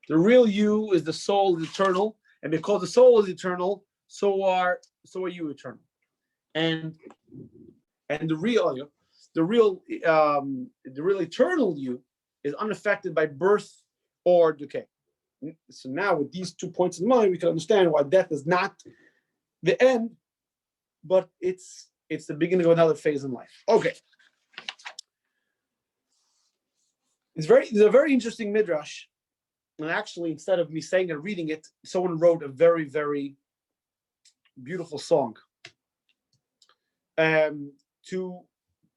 The real you is the soul is eternal, and because the soul is eternal, so are you eternal. And the real eternal you is unaffected by birth or decay. So now with these 2 points in mind, we can understand why death is not the end, but it's the beginning of another phase in life. Okay. There's a very interesting midrash. And actually, instead of me saying and reading it, someone wrote a very, very beautiful song. We're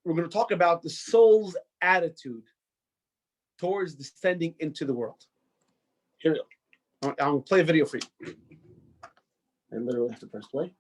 going to talk about the soul's attitude towards descending into the world. Here we go. I'm going to play a video for you. I literally have to press play.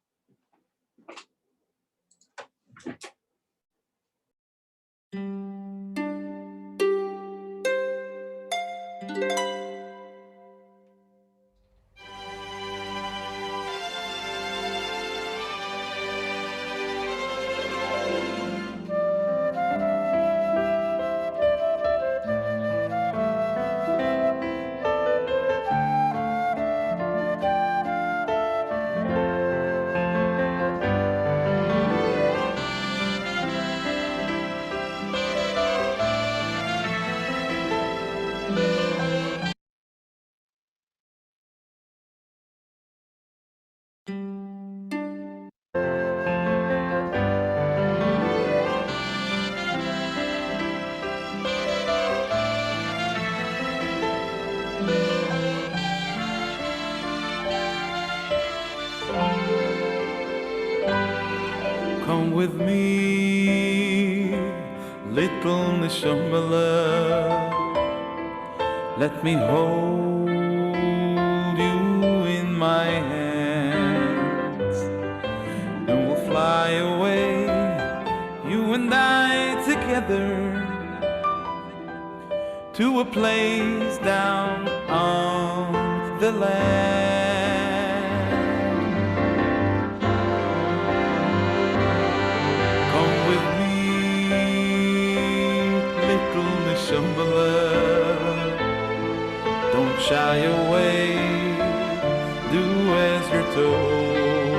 Come with me, little Neshama. Let me hold you in my hands, and we'll fly away, you and I together, to a place down on the land. Don't shy away, do as you're told.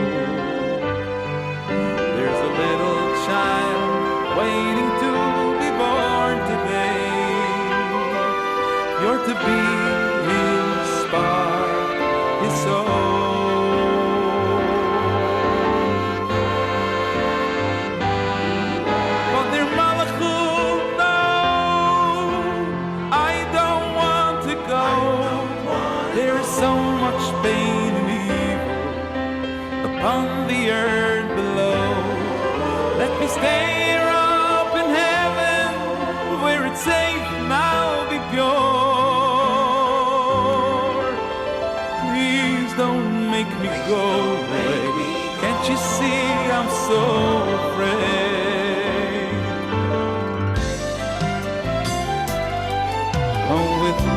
There's a little child waiting to be born today. You're to be his spark, his soul. Pain and evil upon the earth below. Let me stay up in heaven where it's safe and I'll be pure. Please don't make me go away. Can't you see I'm so afraid? Come with me,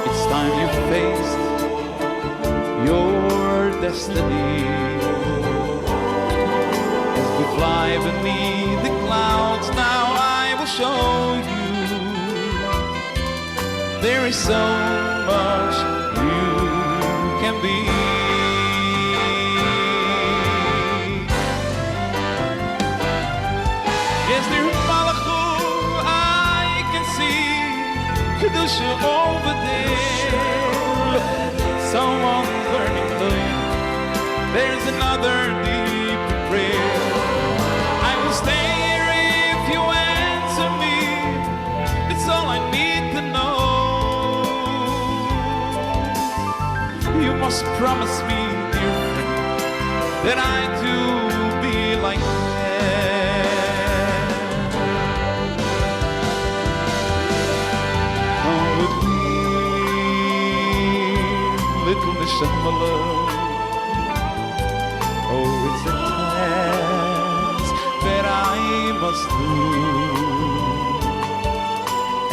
it's time you faced your destiny. As we fly beneath the clouds, now I will show you there is so much you can be. Yes, there over there, someone's learning to live. There's another deep prayer. I will stay here if you answer me. It's all I need to know. You must promise me, dear friend, that I too be like that. Little Neshama, oh, it's a us through.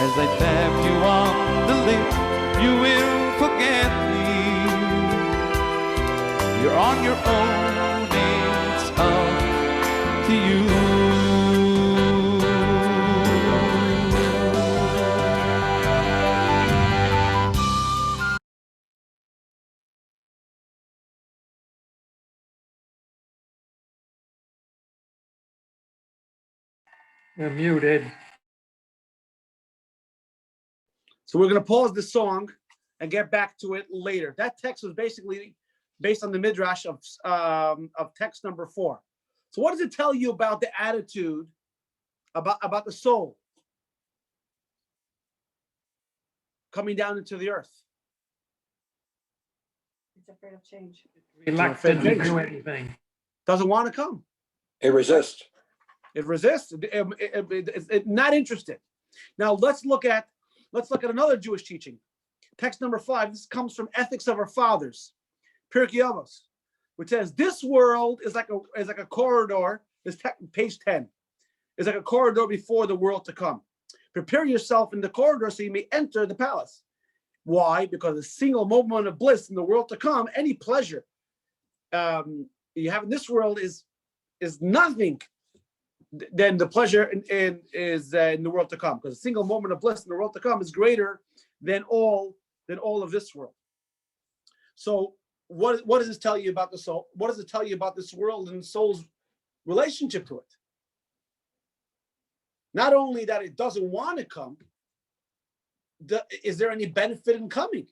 As I tap you on the lip, you will forget me. You're on your own, it's up to you. You're muted. So we're going to pause the song and get back to it later. That text was basically based on the midrash of text number 4. So what does it tell you about the attitude about the soul coming down into the earth? It's afraid of change. Reluctant to do anything. Doesn't want to come. It resists. It resists. It's not interested. Now let's look at another Jewish teaching. Text number 5. This comes from Ethics of Our Fathers, Pirkei Avos, which says this world is like a corridor. This page 10 is like a corridor before the world to come. Prepare yourself in the corridor so you may enter the palace. Why? Because a single moment of bliss in the world to come, any pleasure you have in this world is nothing than the pleasure in the world to come. Because a single moment of bliss in the world to come is greater than all of this world. So what does this tell you about the soul? What does it tell you about this world and the soul's relationship to it? Not only that it doesn't want to come, is there any benefit in coming?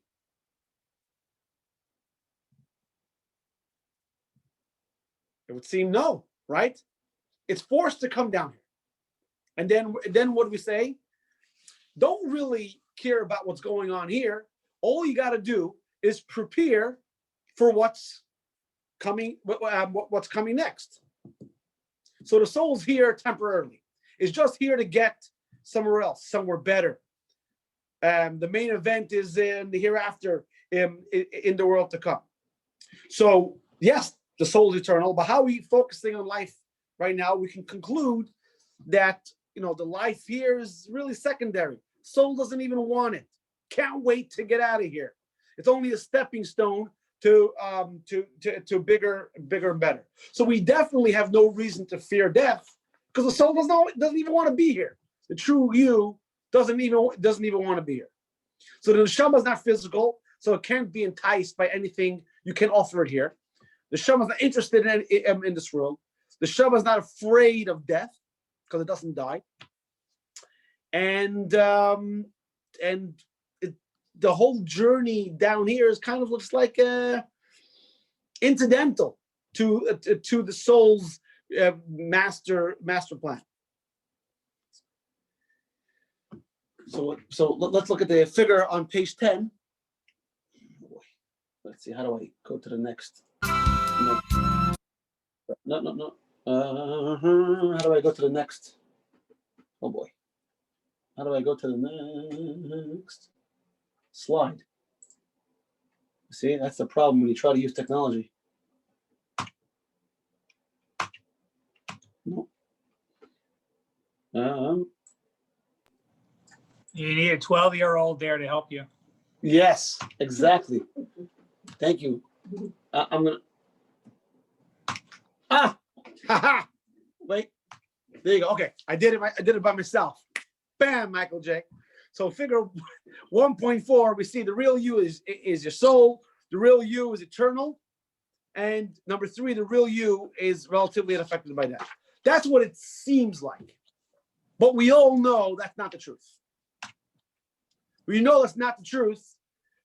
It would seem no, right? It's forced to come down here. And then what do we say? Don't really care about what's going on here. All you got to do is prepare for what's coming next. So the soul's here temporarily. It's just here to get somewhere else, somewhere better. The main event is in the hereafter, in the world to come. So yes, the soul is eternal, but how are we focusing on life right now? We can conclude that the life here is really secondary. Soul doesn't even want it. Can't wait to get out of here. It's only a stepping stone to bigger and better. So we definitely have no reason to fear death because the soul doesn't even want to be here. The true you doesn't even want to be here. So the neshama is not physical, so it can't be enticed by anything you can offer it here. The neshama is not interested in this world. The neshama is not afraid of death because it doesn't die. And the whole journey down here kind of looks like incidental to the soul's master plan. So let's look at the figure on page 10. Let's see, how do I go to the next? No. How do I go to the next? Oh boy. How do I go to the next slide? See, that's the problem when you try to use technology. No. You need a 12-year-old there to help you. Yes, exactly. Thank you. I'm gonna. Wait. There you go. Okay, I did it by myself. Bam, Michael J. So figure 1.4, we see the real you is your soul. The real you is eternal. And number 3, the real you is relatively unaffected by death. That's what it seems like. But we all know that's not the truth. We know that's not the truth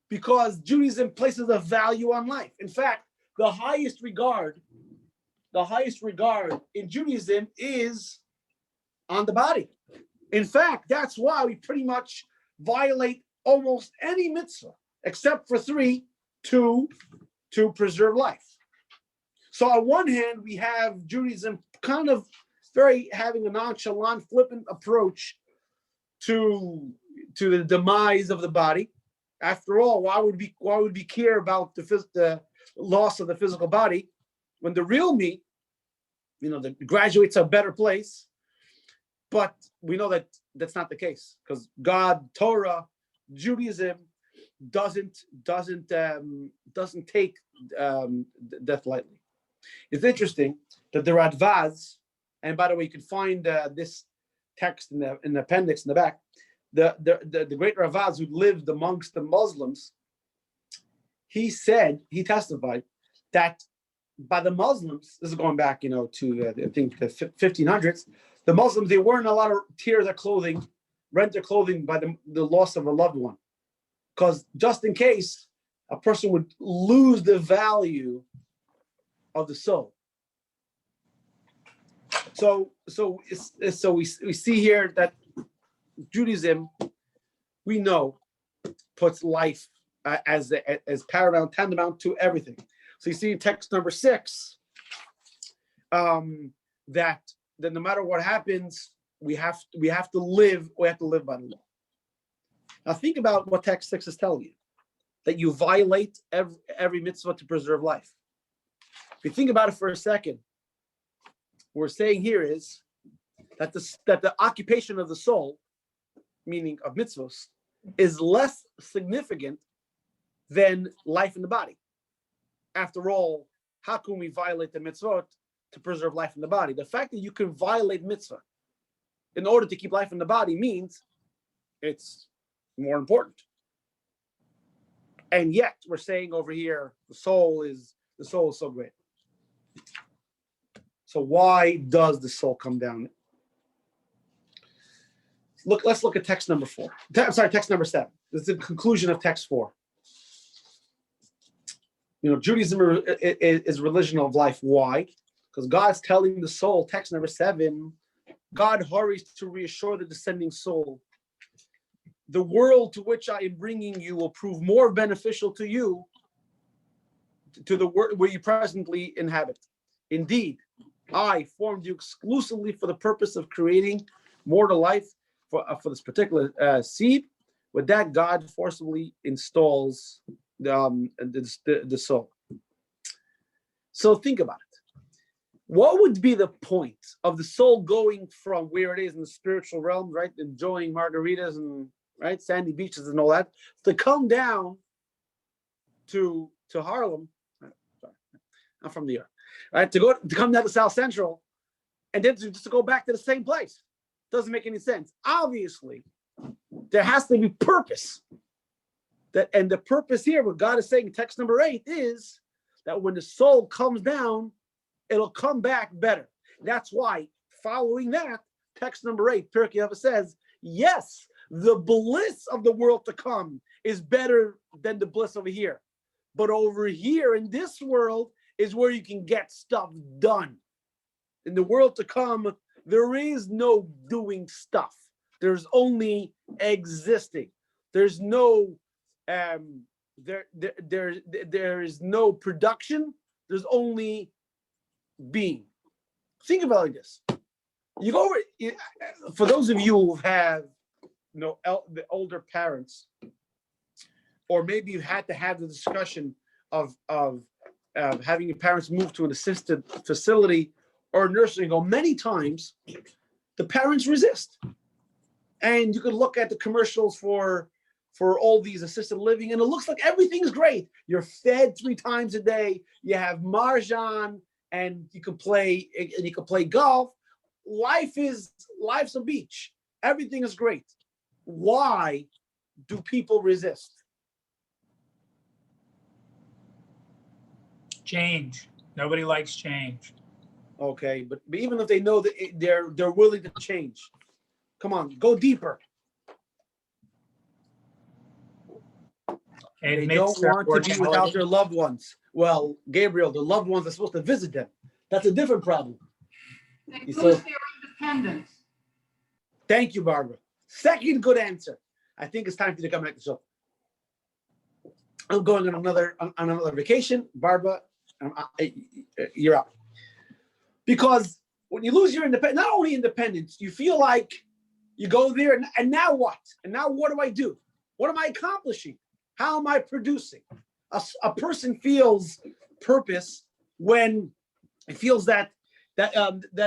because Judaism places a value on life. In fact, the highest regard in Judaism is on the body. In fact, that's why we pretty much violate almost any mitzvah, except for 3, to preserve life. So on one hand, we have Judaism kind of having a nonchalant, flippant approach to the demise of the body. After all, why would we care about the loss of the physical body when the real me, that graduates a better place, But we know that that's not the case, because God, Torah, Judaism doesn't take death lightly. It's interesting that the Radvaz, and by the way, you can find this text in the appendix in the back. The great Ravaz who lived amongst the Muslims, he testified that by the Muslims, this is going back, to I think the 1500s, the Muslims, they weren't allowed to tear their clothing, rent their clothing by the loss of a loved one, because just in case a person would lose the value of the soul. So we see here that Judaism, we know, puts life as paramount, tantamount to everything. So you see in text number 6 that no matter what happens, we have to live by the law. Now think about what text 6 is telling you, that you violate every mitzvah to preserve life. If you think about it for a second, what we're saying here is that the occupation of the soul, meaning of mitzvahs, is less significant than life in the body. After all, how can we violate the mitzvot to preserve life in the body? The fact that you can violate mitzvah in order to keep life in the body means it's more important. And yet we're saying over here the soul is so great. So why does the soul come down? Let's look at text number 4. Text number 7. This is the conclusion of text 4. Judaism is religion of life. Why? Because God's telling the soul, text number 7, God hurries to reassure the descending soul. The world to which I am bringing you will prove more beneficial to you, to the world where you presently inhabit. Indeed, I formed you exclusively for the purpose of creating mortal life for this particular seed. With that, God forcibly installs the soul. So think about it. What would be the point of the soul going from where it is in the spiritual realm, right, enjoying margaritas and sandy beaches and all that, to come down to Harlem? Sorry, I'm from New York, right? To come down to South Central, and then just to go back to the same place. Doesn't make any sense. Obviously, there has to be purpose. And the purpose here, what God is saying in text number 8, is that when the soul comes down, it'll come back better. That's why, following that, text number 8, Pirkei Avos says, yes, the bliss of the world to come is better than the bliss over here. But over here in this world is where you can get stuff done. In the world to come, there is no doing stuff. There's only existing. There's no there is no production. There's only being. Think about it like this. You go over, for those of you who have the older parents, or maybe you had to have the discussion of having your parents move to an assisted facility or a nursing home, many times the parents resist. And you can look at the commercials for all these assisted living, and it looks like everything's great. You're fed 3 times a day. You have mahjong, and you can play golf. Life's a beach. Everything is great. Why do people resist? Change. Nobody likes change. Okay, but even if they know that they're willing to change, come on, go deeper. They don't want to be without their loved ones. Well, Gabriel, the loved ones are supposed to visit them. That's a different problem. They lose their independence. Thank you, Barbara. Second good answer. I think it's time for you to come back to the show. I'm going on another vacation. Barbara, you're out. Because when you lose your independence, not only independence, you feel like you go there and now what? And now what do I do? What am I accomplishing? How am I producing? A person feels purpose when he feels that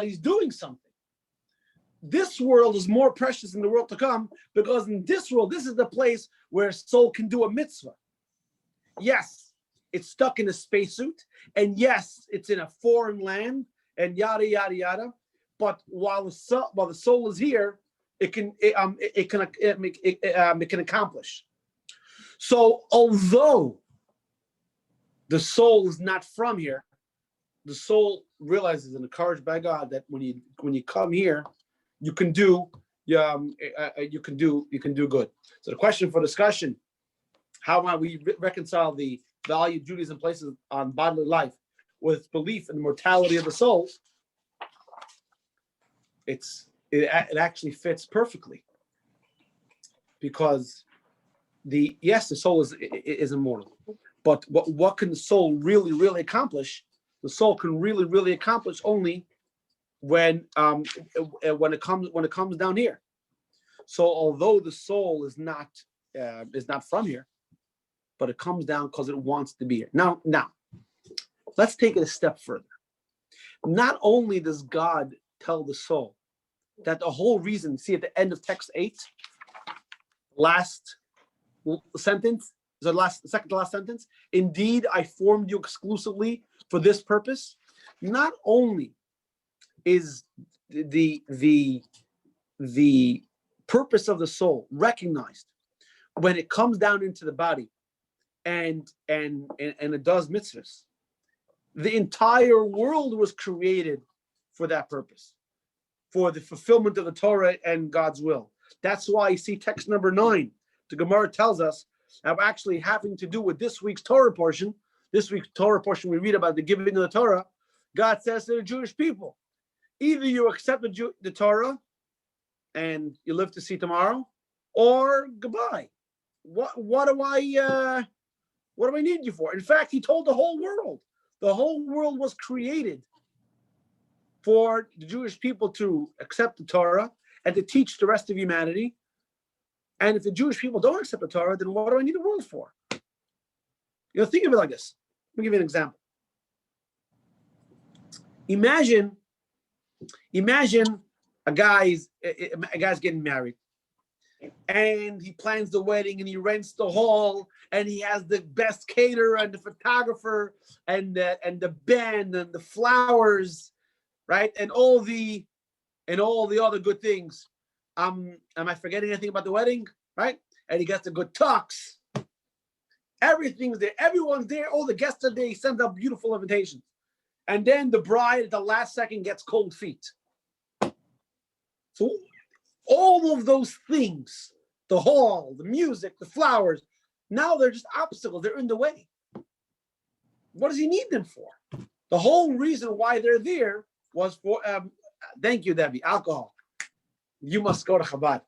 he's doing something. this world is more precious than the world to come, because in this world, this is the place where a soul can do a mitzvah. Yes, it's stuck in a spacesuit, and yes, it's in a foreign land, and yada yada yada. But while the soul is here, it can accomplish. So although the soul is not from here, the soul realizes and encouraged by God that when you come here, you can do good. So the question for discussion: how might we reconcile the value of Judaism places on bodily life with belief in the mortality of the soul? It actually fits perfectly, because the soul is immortal, but what can the soul really accomplish? The soul can really accomplish only when it comes down here. So although the soul is not from here, but it comes down because it wants to be here. Now let's take it a step further. Not only does God tell the soul that the whole reason, see at the end of text 8, last sentence, the second to last sentence, indeed I formed you exclusively for this purpose. Not only is the purpose of the soul recognized when it comes down into the body and it does mitzvahs, the entire world was created for that purpose, for the fulfillment of the Torah and God's will. That's why you see text number 9. The Gemara tells us that actually having to do with this week's Torah portion. This week's Torah portion, we read about the giving of the Torah. God says to the Jewish people, either you accept the Torah and you live to see tomorrow, or goodbye. What do I need you for? In fact, he told the whole world. The whole world was created for the Jewish people to accept the Torah and to teach the rest of humanity. And if the Jewish people don't accept the Torah, then what do I need the world for? Think of it like this. Let me give you an example. Imagine a guy's getting married, and he plans the wedding, and he rents the hall, and he has the best caterer and the photographer and the band and the flowers, right? And all the other good things. Am I forgetting anything about the wedding? Right? And he gets a good tux. Everything's there. Everyone's there. All the guests are there. He sends out beautiful invitations. And then the bride at the last second gets cold feet. So all of those things, the hall, the music, the flowers, now they're just obstacles. They're in the way. What does he need them for? The whole reason why they're there was for, thank you, Debbie, alcohol. You must go to Chabad.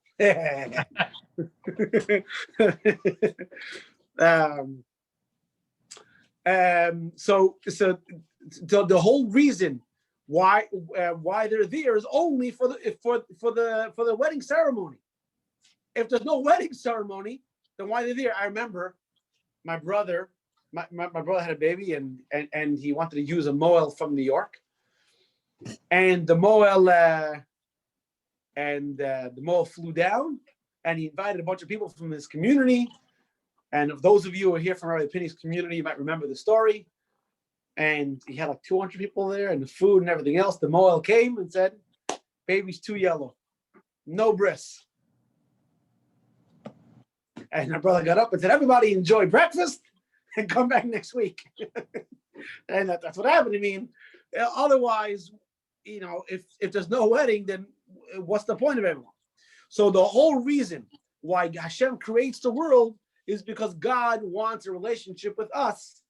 So the whole reason why they're there is only for the wedding ceremony. If there's no wedding ceremony, then why they're there? I remember my brother had a baby and he wanted to use a mohel from New York, and the mohel flew down, and he invited a bunch of people from his community. And if those of you who are here from our Penny's community, you might remember the story. And he had like 200 people there, and the food and everything else. The mohel came and said, "Baby's too yellow, no bris." And my brother got up and said, "Everybody enjoy breakfast and come back next week." And that's what happened. I mean, otherwise, if there's no wedding, then what's the point of everyone? So the whole reason why Hashem creates the world is because God wants a relationship with us.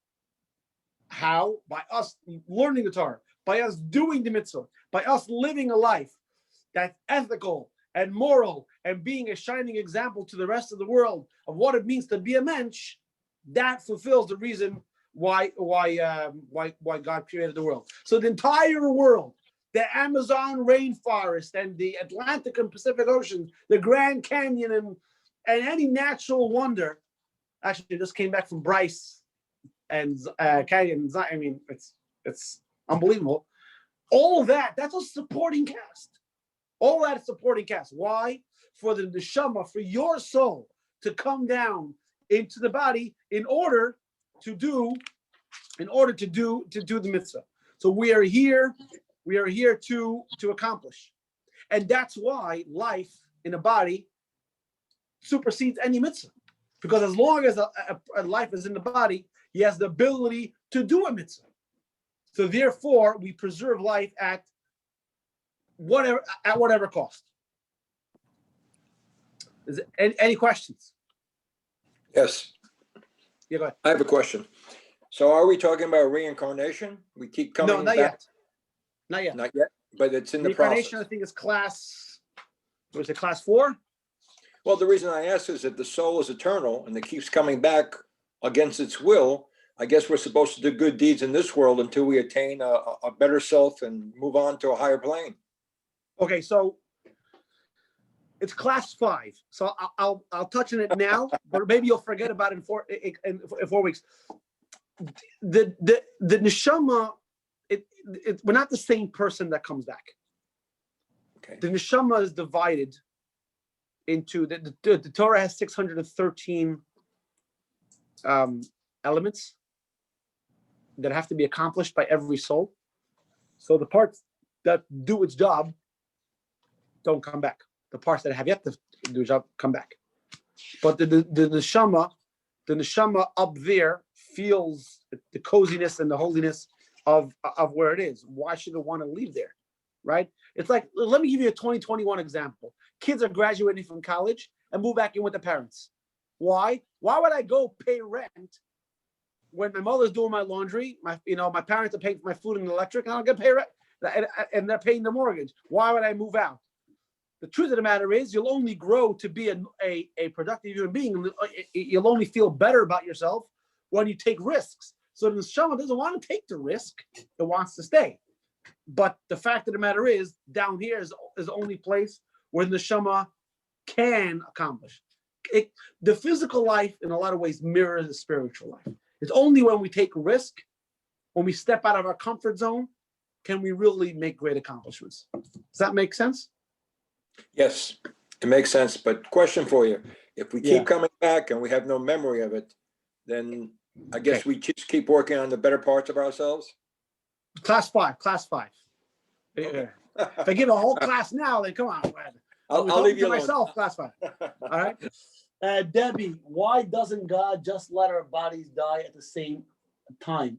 How? By us learning the Torah, by us doing the mitzvah, by us living a life that's ethical and moral and being a shining example to the rest of the world of what it means to be a mensch. That fulfills the reason why God created the world. So the entire world, the Amazon rainforest and the Atlantic and Pacific Ocean, the Grand Canyon and any natural wonder. Actually, this came back from Bryce and Canyon. I mean, it's unbelievable. All that's a supporting cast. All that is supporting cast. Why? For the neshama, for your soul to come down into the body in order to do the mitzvah. So we are here to accomplish. And that's why life in a body supersedes any mitzvah. Because as long as a life is in the body, he has the ability to do a mitzvah. So therefore, we preserve life at whatever cost. Is there any questions? Yes, Yeah, go ahead. I have a question. So are we talking about reincarnation? We keep coming No, not back? yet. Not yet. Not yet, but it's in the Reincarnation, process. I think, is class. Was it class 4? Well, the reason I ask is that the soul is eternal and it keeps coming back against its will. I guess we're supposed to do good deeds in this world until we attain a better self and move on to a higher plane. Okay, so it's class 5. So I'll touch on it now, but maybe you'll forget about it in 4 weeks. The neshama, we're not the same person that comes back. Okay. The neshama is divided into the Torah has 613 elements that have to be accomplished by every soul. So the parts that do its job don't come back. The parts that have yet to do its job come back. But the neshama up there feels the coziness and the holiness of where it is. Why should it want to leave there? Right? It's like, let me give you a 2021 example. Kids are graduating from college and move back in with the parents. Why? Why would I go pay rent when my mother's doing my laundry? My parents are paying for my food and electric, and I don't get paid rent, and they're paying the mortgage. Why would I move out? The truth of the matter is, you'll only grow to be a productive human being. You'll only feel better about yourself when you take risks. So the neshama doesn't want to take the risk; it wants to stay. But the fact of the matter is, down here is the only place where the neshama can accomplish. The physical life, in a lot of ways, mirrors the spiritual life. It's only when we take risk, when we step out of our comfort zone, can we really make great accomplishments. Does that make sense? Yes, it makes sense. But question for you, if we keep coming back and we have no memory of it, then I guess we just keep working on the better parts of ourselves? Class 5. Okay. If I give a whole class now, then come on. I'll leave you alone. Myself, class 5. All right. Debbie, why doesn't God just let our bodies die at the same time?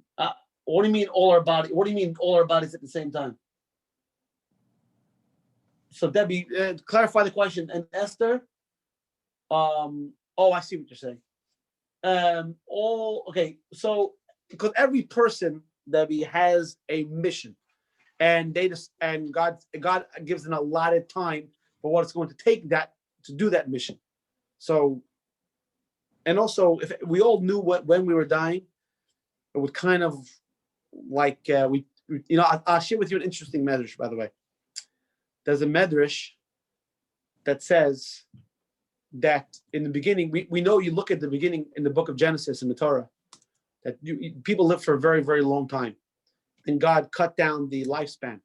What do you mean all our body? What do you mean all our bodies at the same time? So Debbie, clarify the question. And Esther, I see what you're saying. Okay. So because every person, Debbie, has a mission, and God gives an allotted time for what it's going to take to do that mission. So, and also, if we all knew when we were dying, it would kind of like I'll share with you an interesting medrash, by the way. There's a medrash that says that in the beginning, we know, you look at the beginning in the book of Genesis in the Torah, that people live for a very, very long time, and God cut down the lifespan.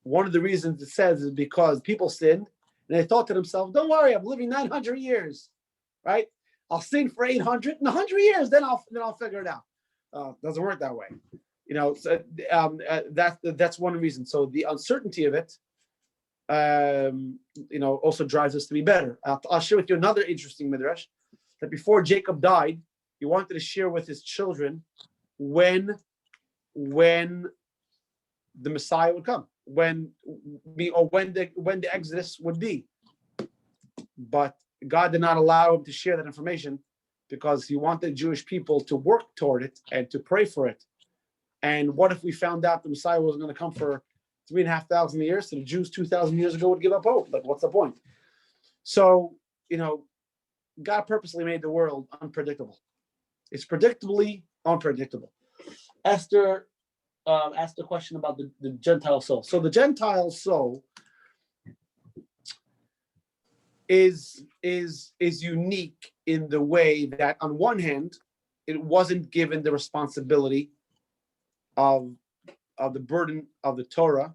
One of the reasons it says is because people sinned, and they thought to themselves, "Don't worry, I'm living 900 years, right? I'll sin for 800, in 100 years, then I'll figure it out." Doesn't work that way, So that's one reason. So the uncertainty of it, also drives us to be better. I'll share with you another interesting midrash, that before Jacob died, he wanted to share with his children when the Messiah would come, when the Exodus would be. But God did not allow him to share that information because he wanted Jewish people to work toward it and to pray for it. And what if we found out the Messiah wasn't going to come for 3,500 years? So the Jews 2,000 years ago would give up hope. Like, what's the point? So, God purposely made the world unpredictable. It's predictably unpredictable. Esther asked a question about the Gentile soul. So the Gentile soul is unique in the way that, on one hand, it wasn't given the responsibility of the burden of the Torah,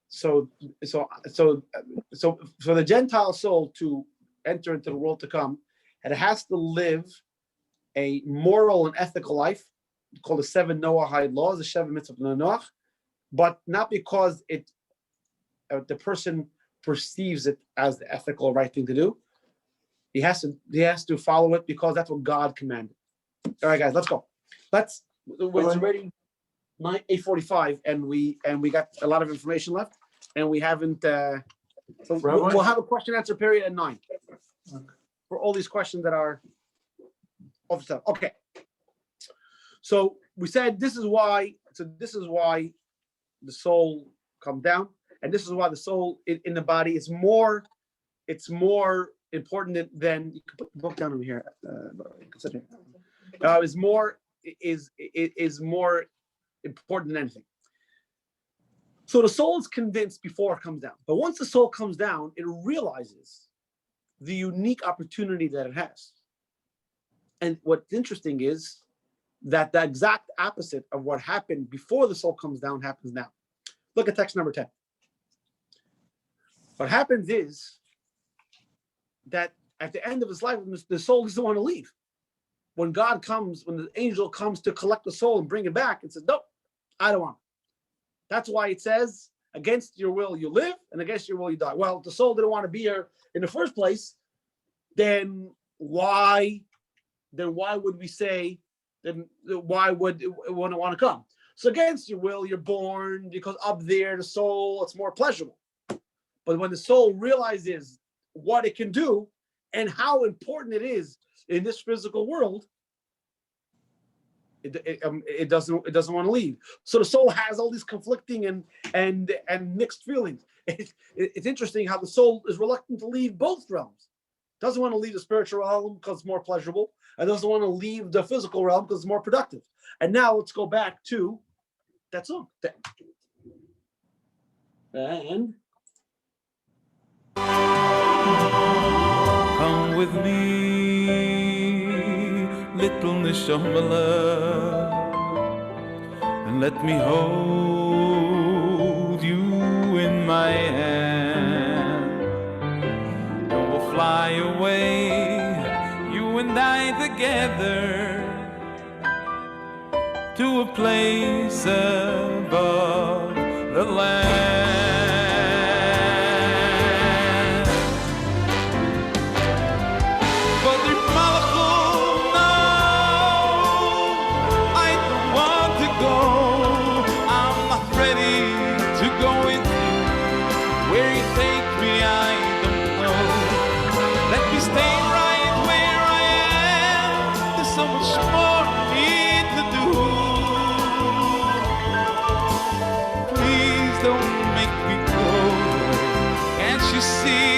So for the Gentile soul to enter into the world to come, it has to live a moral and ethical life called the 7 Noahide laws, the Sheva Mitzvot Noach, but not because the person perceives it as the ethical right thing to do. He has to follow it because that's what God commanded. All right, guys, let's go. It's already 8:45, and we got a lot of information left, and we haven't. So we'll have a question answer period at 9 for all these questions that are off the top. Okay. So we said this is why. So this is why the soul comes down, and this is why the soul in the body is more. It's more important than you can put the book down over here. Is more important than anything. So the soul is convinced before it comes down, but once the soul comes down, it realizes the unique opportunity that it has. And what's interesting is that the exact opposite of what happened before the soul comes down happens now. Look at text number 10. What happens is that at the end of his life, the soul doesn't want to leave. When God comes, when the angel comes to collect the soul and bring it back, it says, no, I don't want it. That's why it says, against your will you live, and against your will you die. Well, if the soul didn't want to be here in the first place, then why would we say, then why would it want to come? So against your will, you're born, because up there, the soul, it's more pleasurable. But when the soul realizes what it can do and how important it is in this physical world, it doesn't want to leave. So the soul has all these conflicting and mixed feelings. It's interesting how the soul is reluctant to leave both realms. Doesn't want to leave the spiritual realm because it's more pleasurable, and doesn't want to leave the physical realm because it's more productive. And now let's go back to that song. And come with me, little Nishamala, and let me hold you in my hand. And we'll fly away, you and I together, to a place above the land.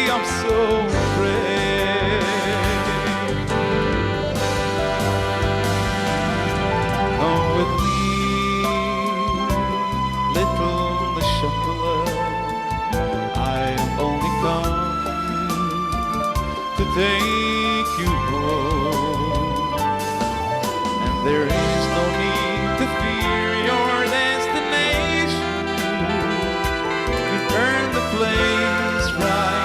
I'm so afraid. Come with me, little Neshama. I've only come to take you home, and there is no need to fear your destination. You've earned the place right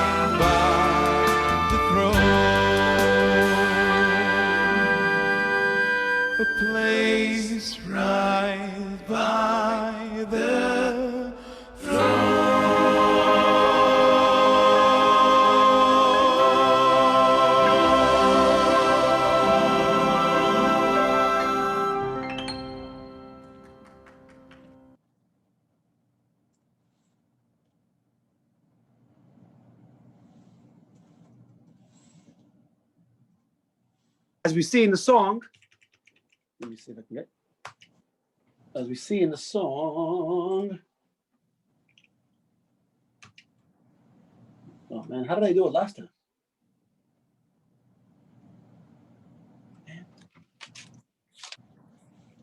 a place right by the as we see in the song, let me see if I can get. As we see in the song, oh man, how did I do it last time?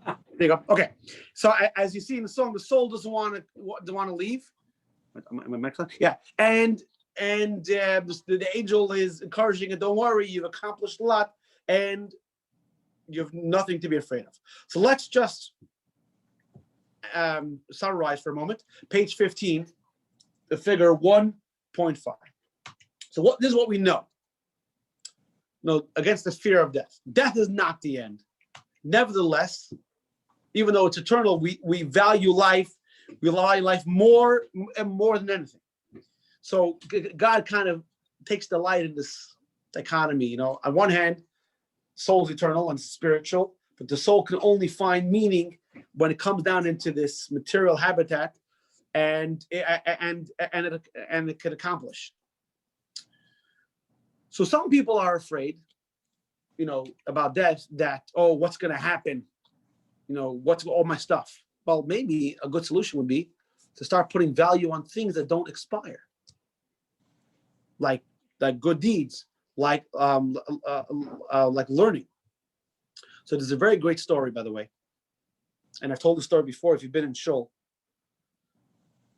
There you go. Okay, so as you see in the song, the soul doesn't want to leave. Yeah, and the angel is encouraging it. Don't worry, you've accomplished a lot, and you have nothing to be afraid of. So let's just summarize for a moment. Page 15. the figure 1.5. So this is what we know. No, against the fear of death. Death is not the end. Nevertheless, even though it's eternal, we value life. We value life more and more than anything. So God kind of takes delight in this dichotomy. You know, on one hand, soul's eternal and spiritual, but the soul can only find meaning when it comes down into this material habitat, and it can accomplish. So some people are afraid, you know, about death, that, oh, what's going to happen? You know, what's all my stuff? Well, maybe a good solution would be to start putting value on things that don't expire, like good deeds, like learning. So there's a very great story, by the way, and I've told the story before if you've been in Shul,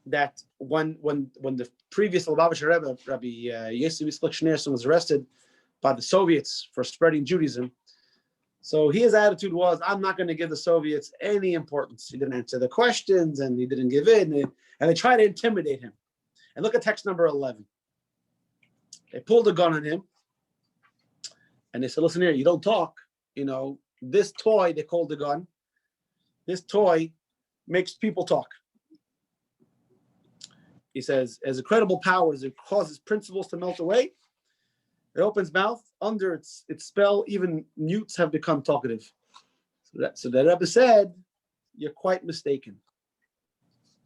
that when the previous Lubavitcher Rebbe, Rabbi Yosef Yitzchak Schneerson, was arrested by the Soviets for spreading Judaism, so his attitude was, I'm not going to give the Soviets any importance. He didn't answer the questions, and he didn't give in, and they tried to intimidate him. And look at text number 11. They pulled a gun on him, and they said, listen here, you don't talk. You know, this toy, they called the gun, this toy makes people talk. He says, as incredible powers, it causes principles to melt away. It opens mouth. Under its spell, even mutes have become talkative. So the Rebbe said, you're quite mistaken.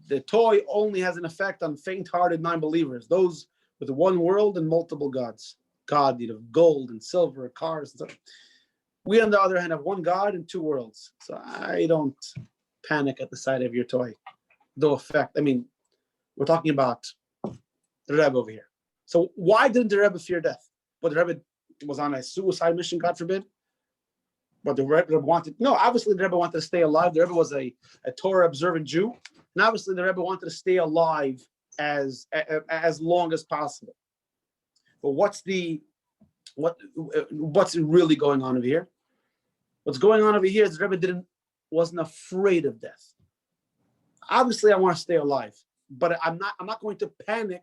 The toy only has an effect on faint-hearted non-believers, those with one world and multiple gods. God, you know, gold and silver, cars and stuff. We, on the other hand, have one God and two worlds. So I don't panic at the sight of your toy. No effect. I mean, we're talking about the Rebbe over here. So why didn't the Rebbe fear death? But the Rebbe was on a suicide mission, God forbid. But the Rebbe wanted, no, obviously the Rebbe wanted to stay alive. The Rebbe was a Torah observant Jew. And obviously the Rebbe wanted to stay alive as long as possible. But what's really going on over here? What's going on over here is the Rebbe wasn't afraid of death. Obviously, I want to stay alive, but I'm not going to panic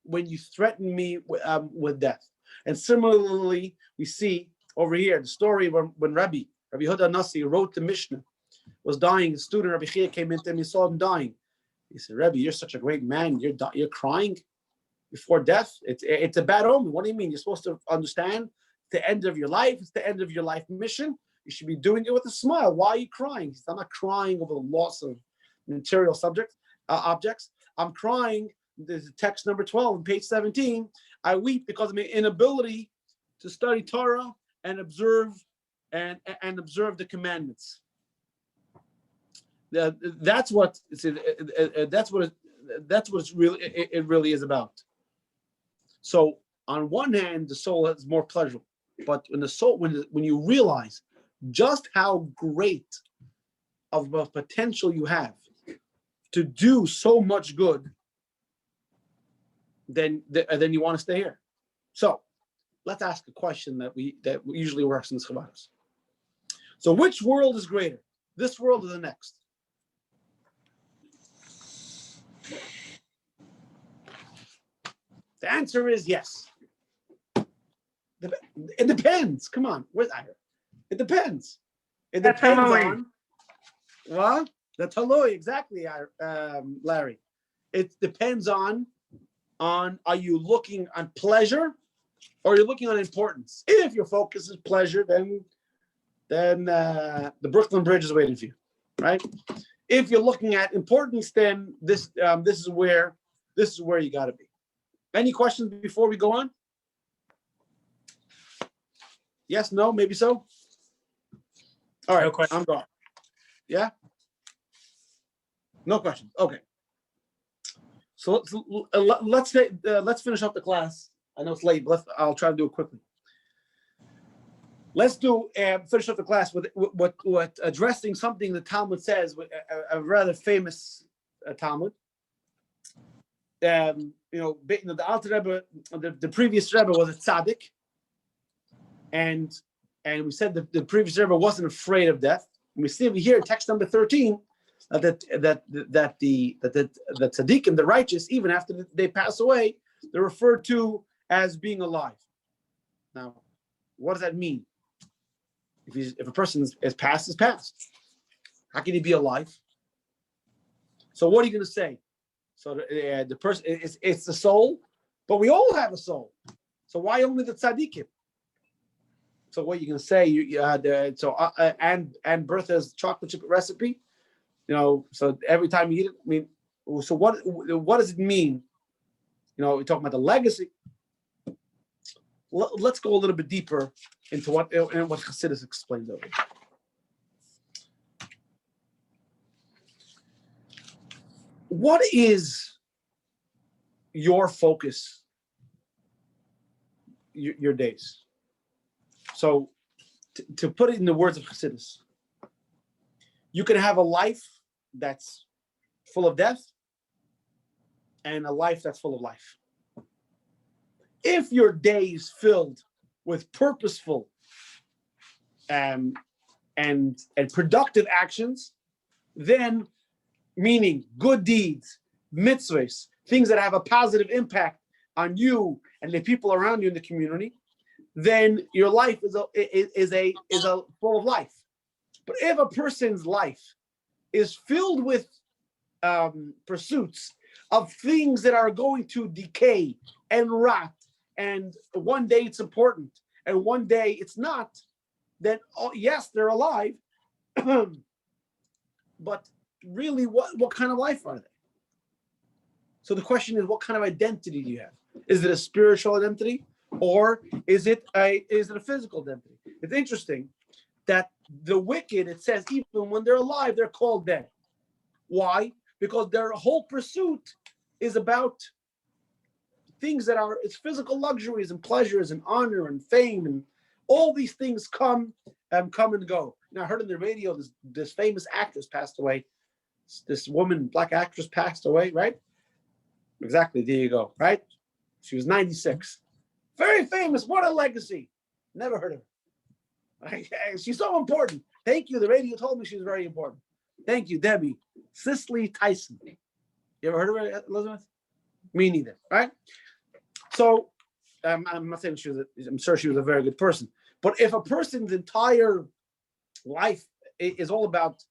when you threaten me with death. And similarly, we see over here the story when Rabbi Huda Nasi wrote the Mishnah, was dying. The student Rabbi Chia came into him, he saw him dying. He said, Rabbi, you're such a great man. You're crying before death. It's a bad omen. What do you mean? You're supposed to understand the end of your life. It's the end of your life mission. You should be doing it with a smile. Why are you crying? He said, I'm not crying over the loss of material objects. I'm crying. There's text number 12 on page 17. I weep because of my inability to study Torah and observe the commandments. That's what it's really is about. So on one hand, the soul has more pleasure, but when you realize just how great of a potential you have to do so much good, then you want to stay here. So let's ask a question that usually works in the Chavadas. So which world is greater, this world or the next? The answer is yes. It depends. Come on, where's Ira? It depends. It depends on what? The taloi, exactly, Larry. It depends on are you looking on pleasure or you're looking on importance? If your focus is pleasure, then the Brooklyn Bridge is waiting for you, right? If you're looking at importance, then this is where you got to be. Any questions before we go on? Yes, no, maybe so. All right, No I'm gone. Yeah? No questions. Okay. So let's finish up the class. I know it's late, but I'll try to do it quickly. Let's finish up the class with addressing something the Talmud says, a rather famous Talmud. The Alter Rebbe, the previous Rebbe was a tzaddik, and we said the previous Rebbe wasn't afraid of death. And we see over here, text number 13, the tzaddikim, the righteous, even after they pass away, they're referred to as being alive. Now, what does that mean? If a person is past, how can he be alive? So what are you going to say? So the person, it's the soul, but we all have a soul. So why only the tzaddikim? So what are you going to say? And Bertha's chocolate chip recipe, so every time you eat it, I mean, so what does it mean? We're talking about the legacy. Let's go a little bit deeper into what Chassidus explains over here. What is your focus, your days? So to put it in the words of Chassidus, you can have a life that's full of death and a life that's full of life. If your day is filled with purposeful and productive actions, then meaning good deeds, mitzvahs, things that have a positive impact on you and the people around you in the community, then your life is a full of life. But if a person's life is filled with pursuits of things that are going to decay and rot, and one day it's important and one day it's not, then yes, they're alive, but really, what kind of life are they? So the question is, what kind of identity do you have? Is it a spiritual identity, or is it a physical identity? It's interesting that the wicked, it says, even when they're alive, they're called dead. Why? Because their whole pursuit is about things that are, it's physical luxuries and pleasures and honor and fame, and all these things come and go. Now, I heard on the radio this famous actress passed away. This woman, black actress, passed away, right? Exactly. There you go. Right? She was 96. Very famous. What a legacy. Never heard of her. She's so important. Thank you. The radio told me she was very important. Thank you, Debbie. Cicely Tyson. You ever heard of her, Elizabeth? Me neither. Right? So I'm not saying I'm sure she was a very good person. But if a person's entire life is all about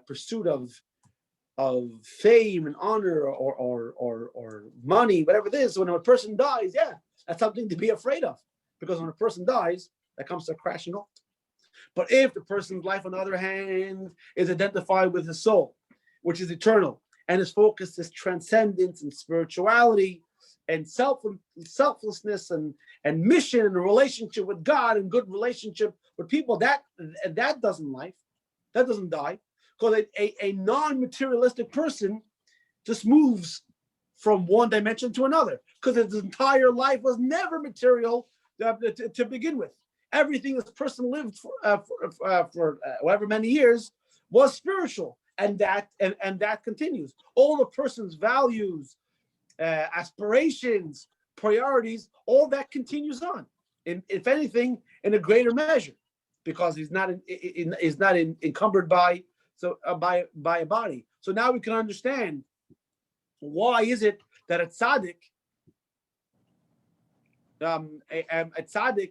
pursuit of fame and honor or money, whatever it is, when a person dies, yeah, that's something to be afraid of, because when a person dies, that comes to a crashing halt. But if the person's life, on the other hand, is identified with his soul, which is eternal, and his focus is transcendence and spirituality and selflessness and mission and a relationship with God and good relationship with people, that doesn't die. Because a non-materialistic person just moves from one dimension to another, because his entire life was never material to begin with. Everything this person lived for however many years was spiritual, and that continues. All the person's values, aspirations, priorities, all that continues on. If anything, in a greater measure, because he's not encumbered by a body. So now we can understand why is it that a tzaddik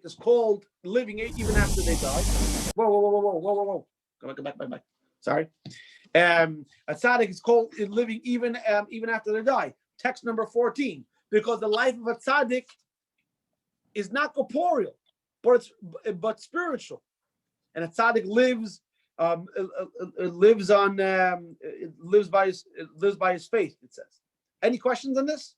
is called living even after they die. Whoa. Go back. Sorry. A tzaddik is called living even after they die. Text number 14. Because the life of a tzaddik is not corporeal, but spiritual. And a tzaddik lives by his faith, it says. Any questions on this?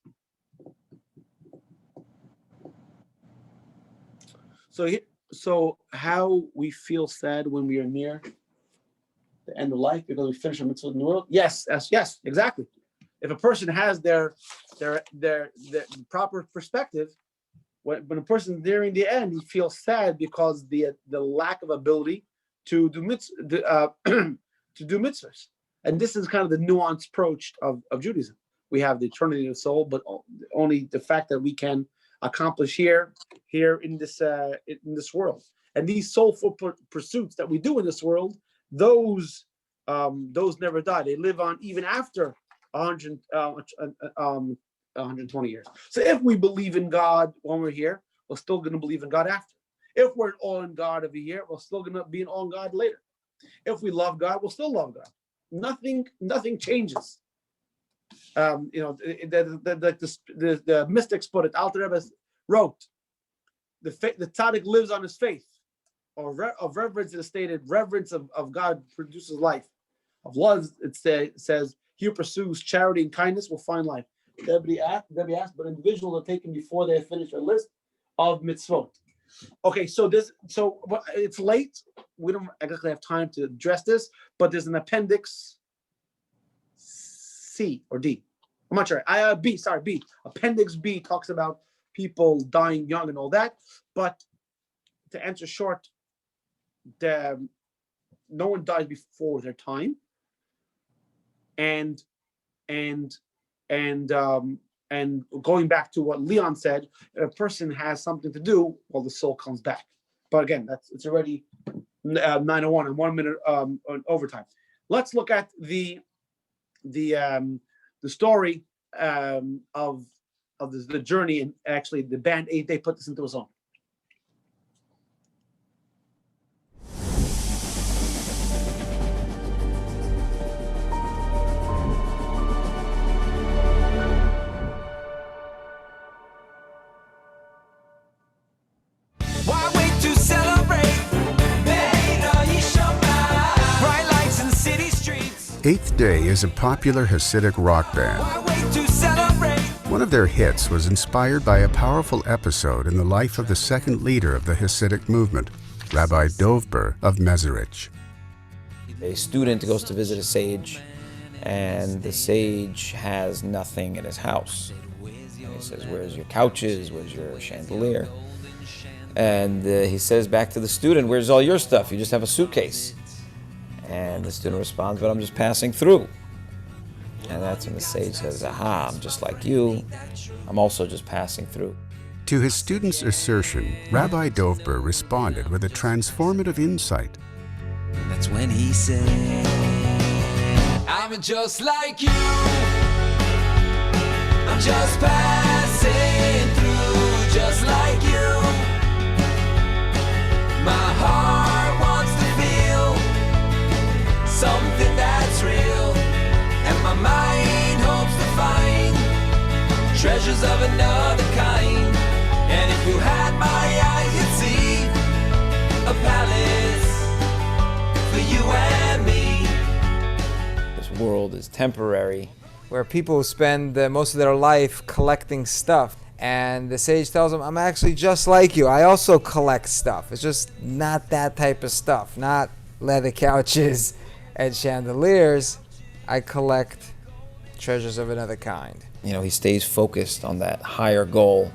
So how we feel sad when we are near the end of life because we finish a mitzvah in the world? Yes, exactly. If a person has their proper perspective, when a person nearing the end, he feels sad because the lack of ability to do mitzvahs. And this is kind of the nuanced approach of Judaism. We have the eternity of the soul, but only the fact that we can accomplish here in this world. And these soulful pursuits that we do in this world, those those never die. They live on even after 120 years. So if we believe in God when we're here, we're still going to believe in God after. If we're all in God over here, we're still going to be in all in God later. If we love God, we'll still love God. Nothing changes. The mystics put it. Alter Rebbe wrote, the tzaddik lives on his faith. Of reverence, it is stated, reverence of God produces life. Of love, it says, he who pursues charity and kindness will find life. Debbie asked, but individuals are taken before they have finished a list of mitzvot. Okay, so it's late. We don't exactly have time to address this, but there's an appendix C or D. I'm not sure. B. Appendix B talks about people dying young and all that. But to answer short, no one dies before their time. And going back to what Leon said, a person has something to do while the soul comes back. But again, it's already 9:01 and 1 minute on overtime. Let's look at the story of the journey, and actually the band 8, they put this into a song. Why wait to celebrate? Bright lights in city streets. Eighth Day is a popular Hasidic rock band. Why wait to celebrate? One of their hits was inspired by a powerful episode in the life of the second leader of the Hasidic movement, Rabbi Dovber of Mezerich. A student goes to visit a sage, and the sage has nothing in his house. And he says, "Where's your couches? Where's your chandelier?" And he says back to the student, "Where's all your stuff? You just have a suitcase." And the student responds, "But I'm just passing through." And that's when the sage says, "Aha, I'm just like you. I'm also just passing through." To his student's assertion, Rabbi Dovber responded with a transformative insight. That's when he said, "I'm just like you. I'm just passing through, just like you. My heart wants to feel something that's real, and my mind hopes to find treasures of another kind. And if you had my eyes, you'd see a palace for you and me." This world is temporary, where people spend most of their life collecting stuff. And the sage tells them, "I'm actually just like you. I also collect stuff. It's just not that type of stuff, not leather couches and chandeliers. I collect treasures of another kind." He stays focused on that higher goal.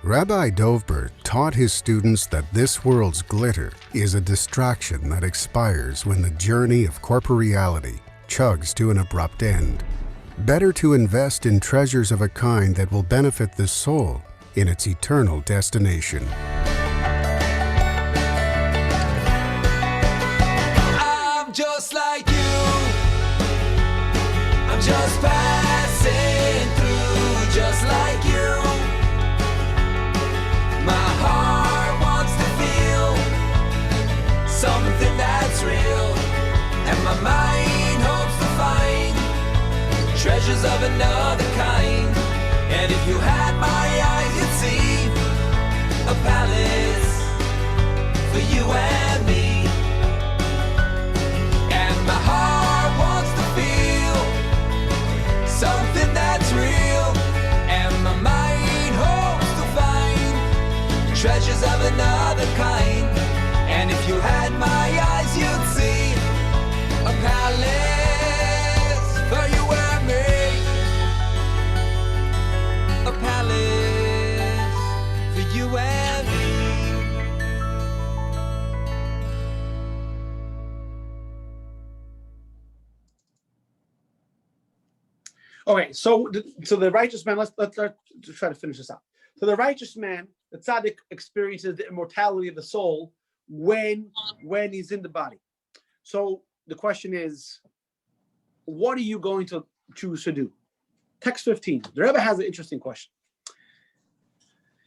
Rabbi Dovber taught his students that this world's glitter is a distraction that expires when the journey of corporeality chugs to an abrupt end. Better to invest in treasures of a kind that will benefit the soul in its eternal destination. I'm just like you. I'm just passing through, just like you. My heart wants to feel something that's real, and my mind hopes to find treasures of another kind. And if you had my eyes, you'd see a palace for you and me. And my heart wants to feel something that's real, and my mind hopes to find treasures of another kind. And if you had my eyes, you'd see a palace for you and me. A palace for you and me. Okay, so the righteous man. Let's try to finish this up. So the righteous man, the tzaddik, experiences the immortality of the soul when he's in the body. So the question is, what are you going to choose to do? Text 15. The Rebbe has an interesting question.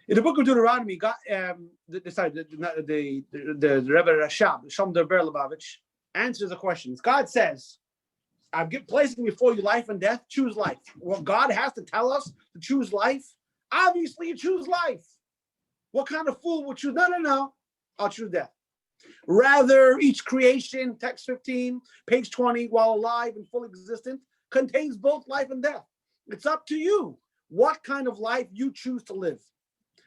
In the book of Deuteronomy, God, the Rebbe Rashab, Shalom Derber Lubavitch, answers the question. God says, I'm placing before you life and death, choose life. Well, God has to tell us to choose life. Obviously, you choose life. What kind of fool would choose? No, I'll choose death. Rather, each creation, text 15, page 20, while alive and fully existent, contains both life and death. It's up to you what kind of life you choose to live.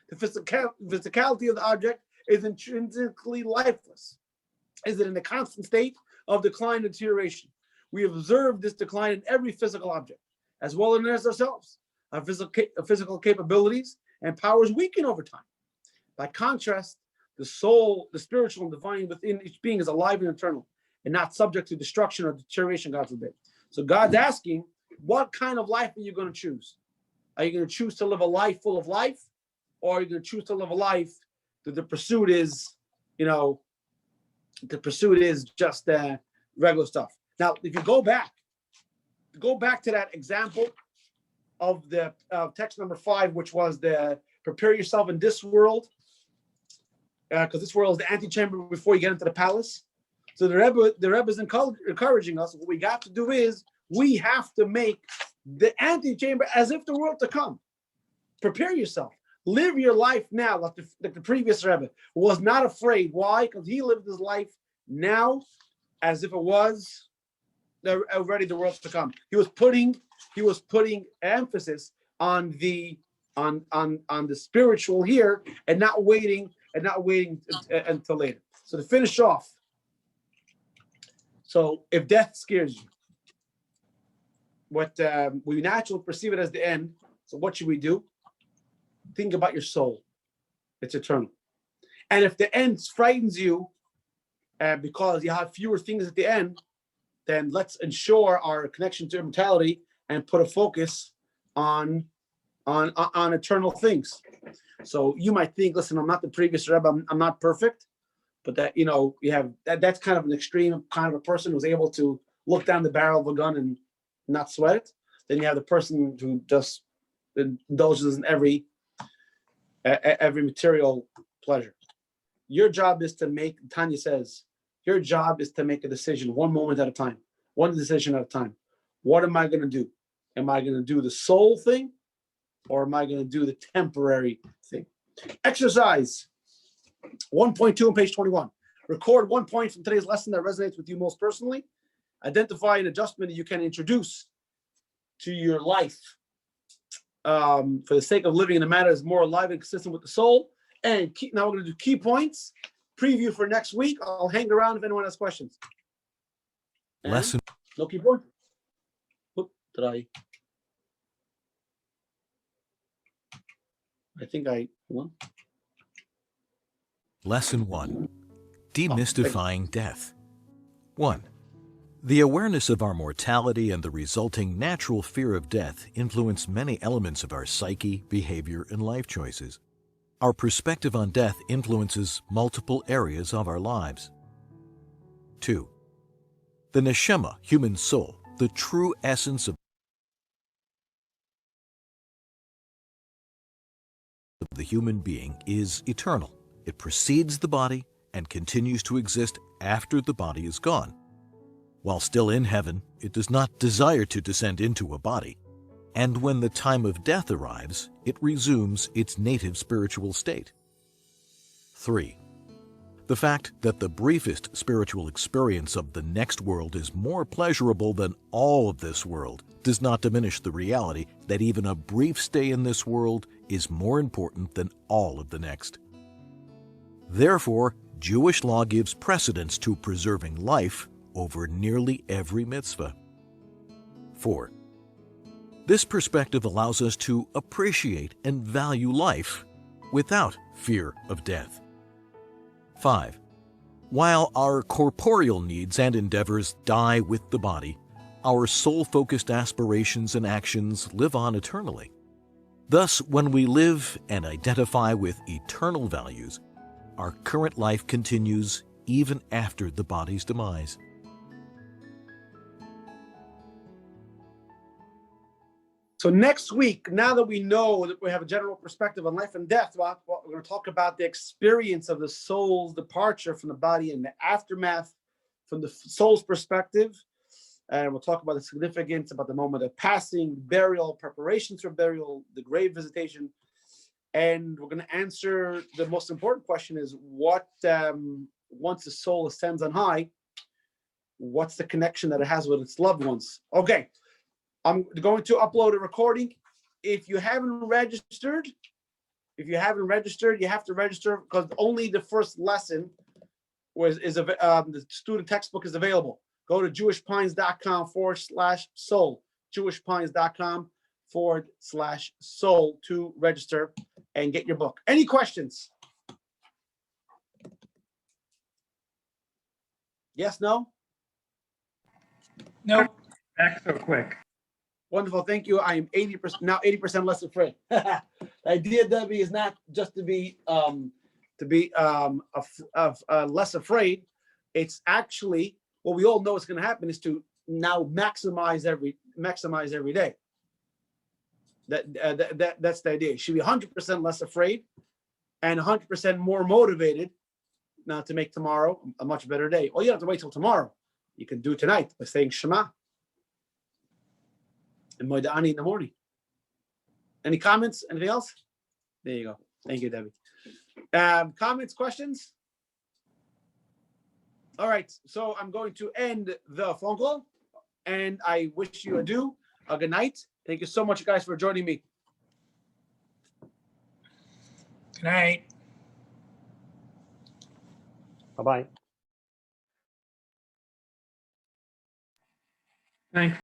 The physicality of the object is intrinsically lifeless. Is it in a constant state of decline and deterioration? We have observed this decline in every physical object, as well as ourselves. Our physical capabilities and powers weaken over time. By contrast, the soul, the spiritual and divine within each being is alive and eternal, and not subject to destruction or deterioration, God forbid. So God's asking, what kind of life are you going to choose? Are you going to choose to live a life full of life? Or are you going to choose to live a life that the pursuit is, just regular stuff? Now, if you go back to that example of the text number 5, which was the prepare yourself in this world, because this world is the antechamber before you get into the palace. So the Rebbe is encouraging us. What we got to do is we have to make the antechamber as if the world to come. Prepare yourself. Live your life now, like the previous Rebbe was not afraid. Why? Because he lived his life now as if it was already the world to come. He was putting emphasis on the spiritual here and not waiting until later. So to finish off, so if death scares you, what we naturally perceive it as the end. So what should we do? Think about your soul. It's eternal. And if the end frightens you because you have fewer things at the end, then let's ensure our connection to immortality and put a focus on eternal things. So you might think, listen, I'm not the previous Rebbe, I'm not perfect, but that you have that's kind of an extreme kind of a person who's able to look down the barrel of a gun and not sweat it. Then you have the person who just indulges in every material pleasure. Your job is to make, Tanya says, your job is to make a decision one moment at a time, one decision at a time. What am I going to do? Am I going to do the soul thing or am I going to do the temporary thing? Exercise 1.2 on page 21. Record 1 point from today's lesson that resonates with you most personally. Identify an adjustment that you can introduce to your life for the sake of living in a manner that's more alive and consistent with the soul. And now we're going to do key points. Preview for next week. I'll hang around if anyone has questions. And Lesson. No key point. Lesson 1. Demystifying Death. 1. The awareness of our mortality and the resulting natural fear of death influence many elements of our psyche, behavior, and life choices. Our perspective on death influences multiple areas of our lives. 2. The neshama, human soul, the true essence of the human being, is eternal. It precedes the body and continues to exist after the body is gone. While still in heaven, it does not desire to descend into a body, and when the time of death arrives, it resumes its native spiritual state. 3. The fact that the briefest spiritual experience of the next world is more pleasurable than all of this world does not diminish the reality that even a brief stay in this world is more important than all of the next. Therefore, Jewish law gives precedence to preserving life over nearly every mitzvah. 4. This perspective allows us to appreciate and value life without fear of death. 5. While our corporeal needs and endeavors die with the body, our soul-focused aspirations and actions live on eternally. Thus, when we live and identify with eternal values, our current life continues even after the body's demise. So next week, now that we know that we have a general perspective on life and death, we're going to talk about the experience of the soul's departure from the body and the aftermath from the soul's perspective. And we'll talk about the significance, about the moment of passing, burial, preparations for burial, the grave visitation. And we're going to answer the most important question is what, once the soul ascends on high, what's the connection that it has with its loved ones? Okay. I'm going to upload a recording. If you haven't registered, you have to register because only the first lesson the student textbook is available. Go to jewishpines.com/soul, jewishpines.com/soul to register and get your book. Any questions? Yes, no? Nope. Back so quick. Wonderful, thank you. I am 80% less afraid. The idea, Debbie, is not just to be less afraid. It's actually what we all know is going to happen is to now maximize every day. That's the idea. You should be 100% less afraid and 100% more motivated now to make tomorrow a much better day. Well, you don't have to wait till tomorrow. You can do it tonight by saying Shema and Moedani in the morning. Any comments? Anything else? There you go. Thank you, Debbie. Comments, questions? All right. So I'm going to end the phone call, and I wish you a good night. Thank you so much, guys, for joining me. Good night. Bye-bye. Thanks.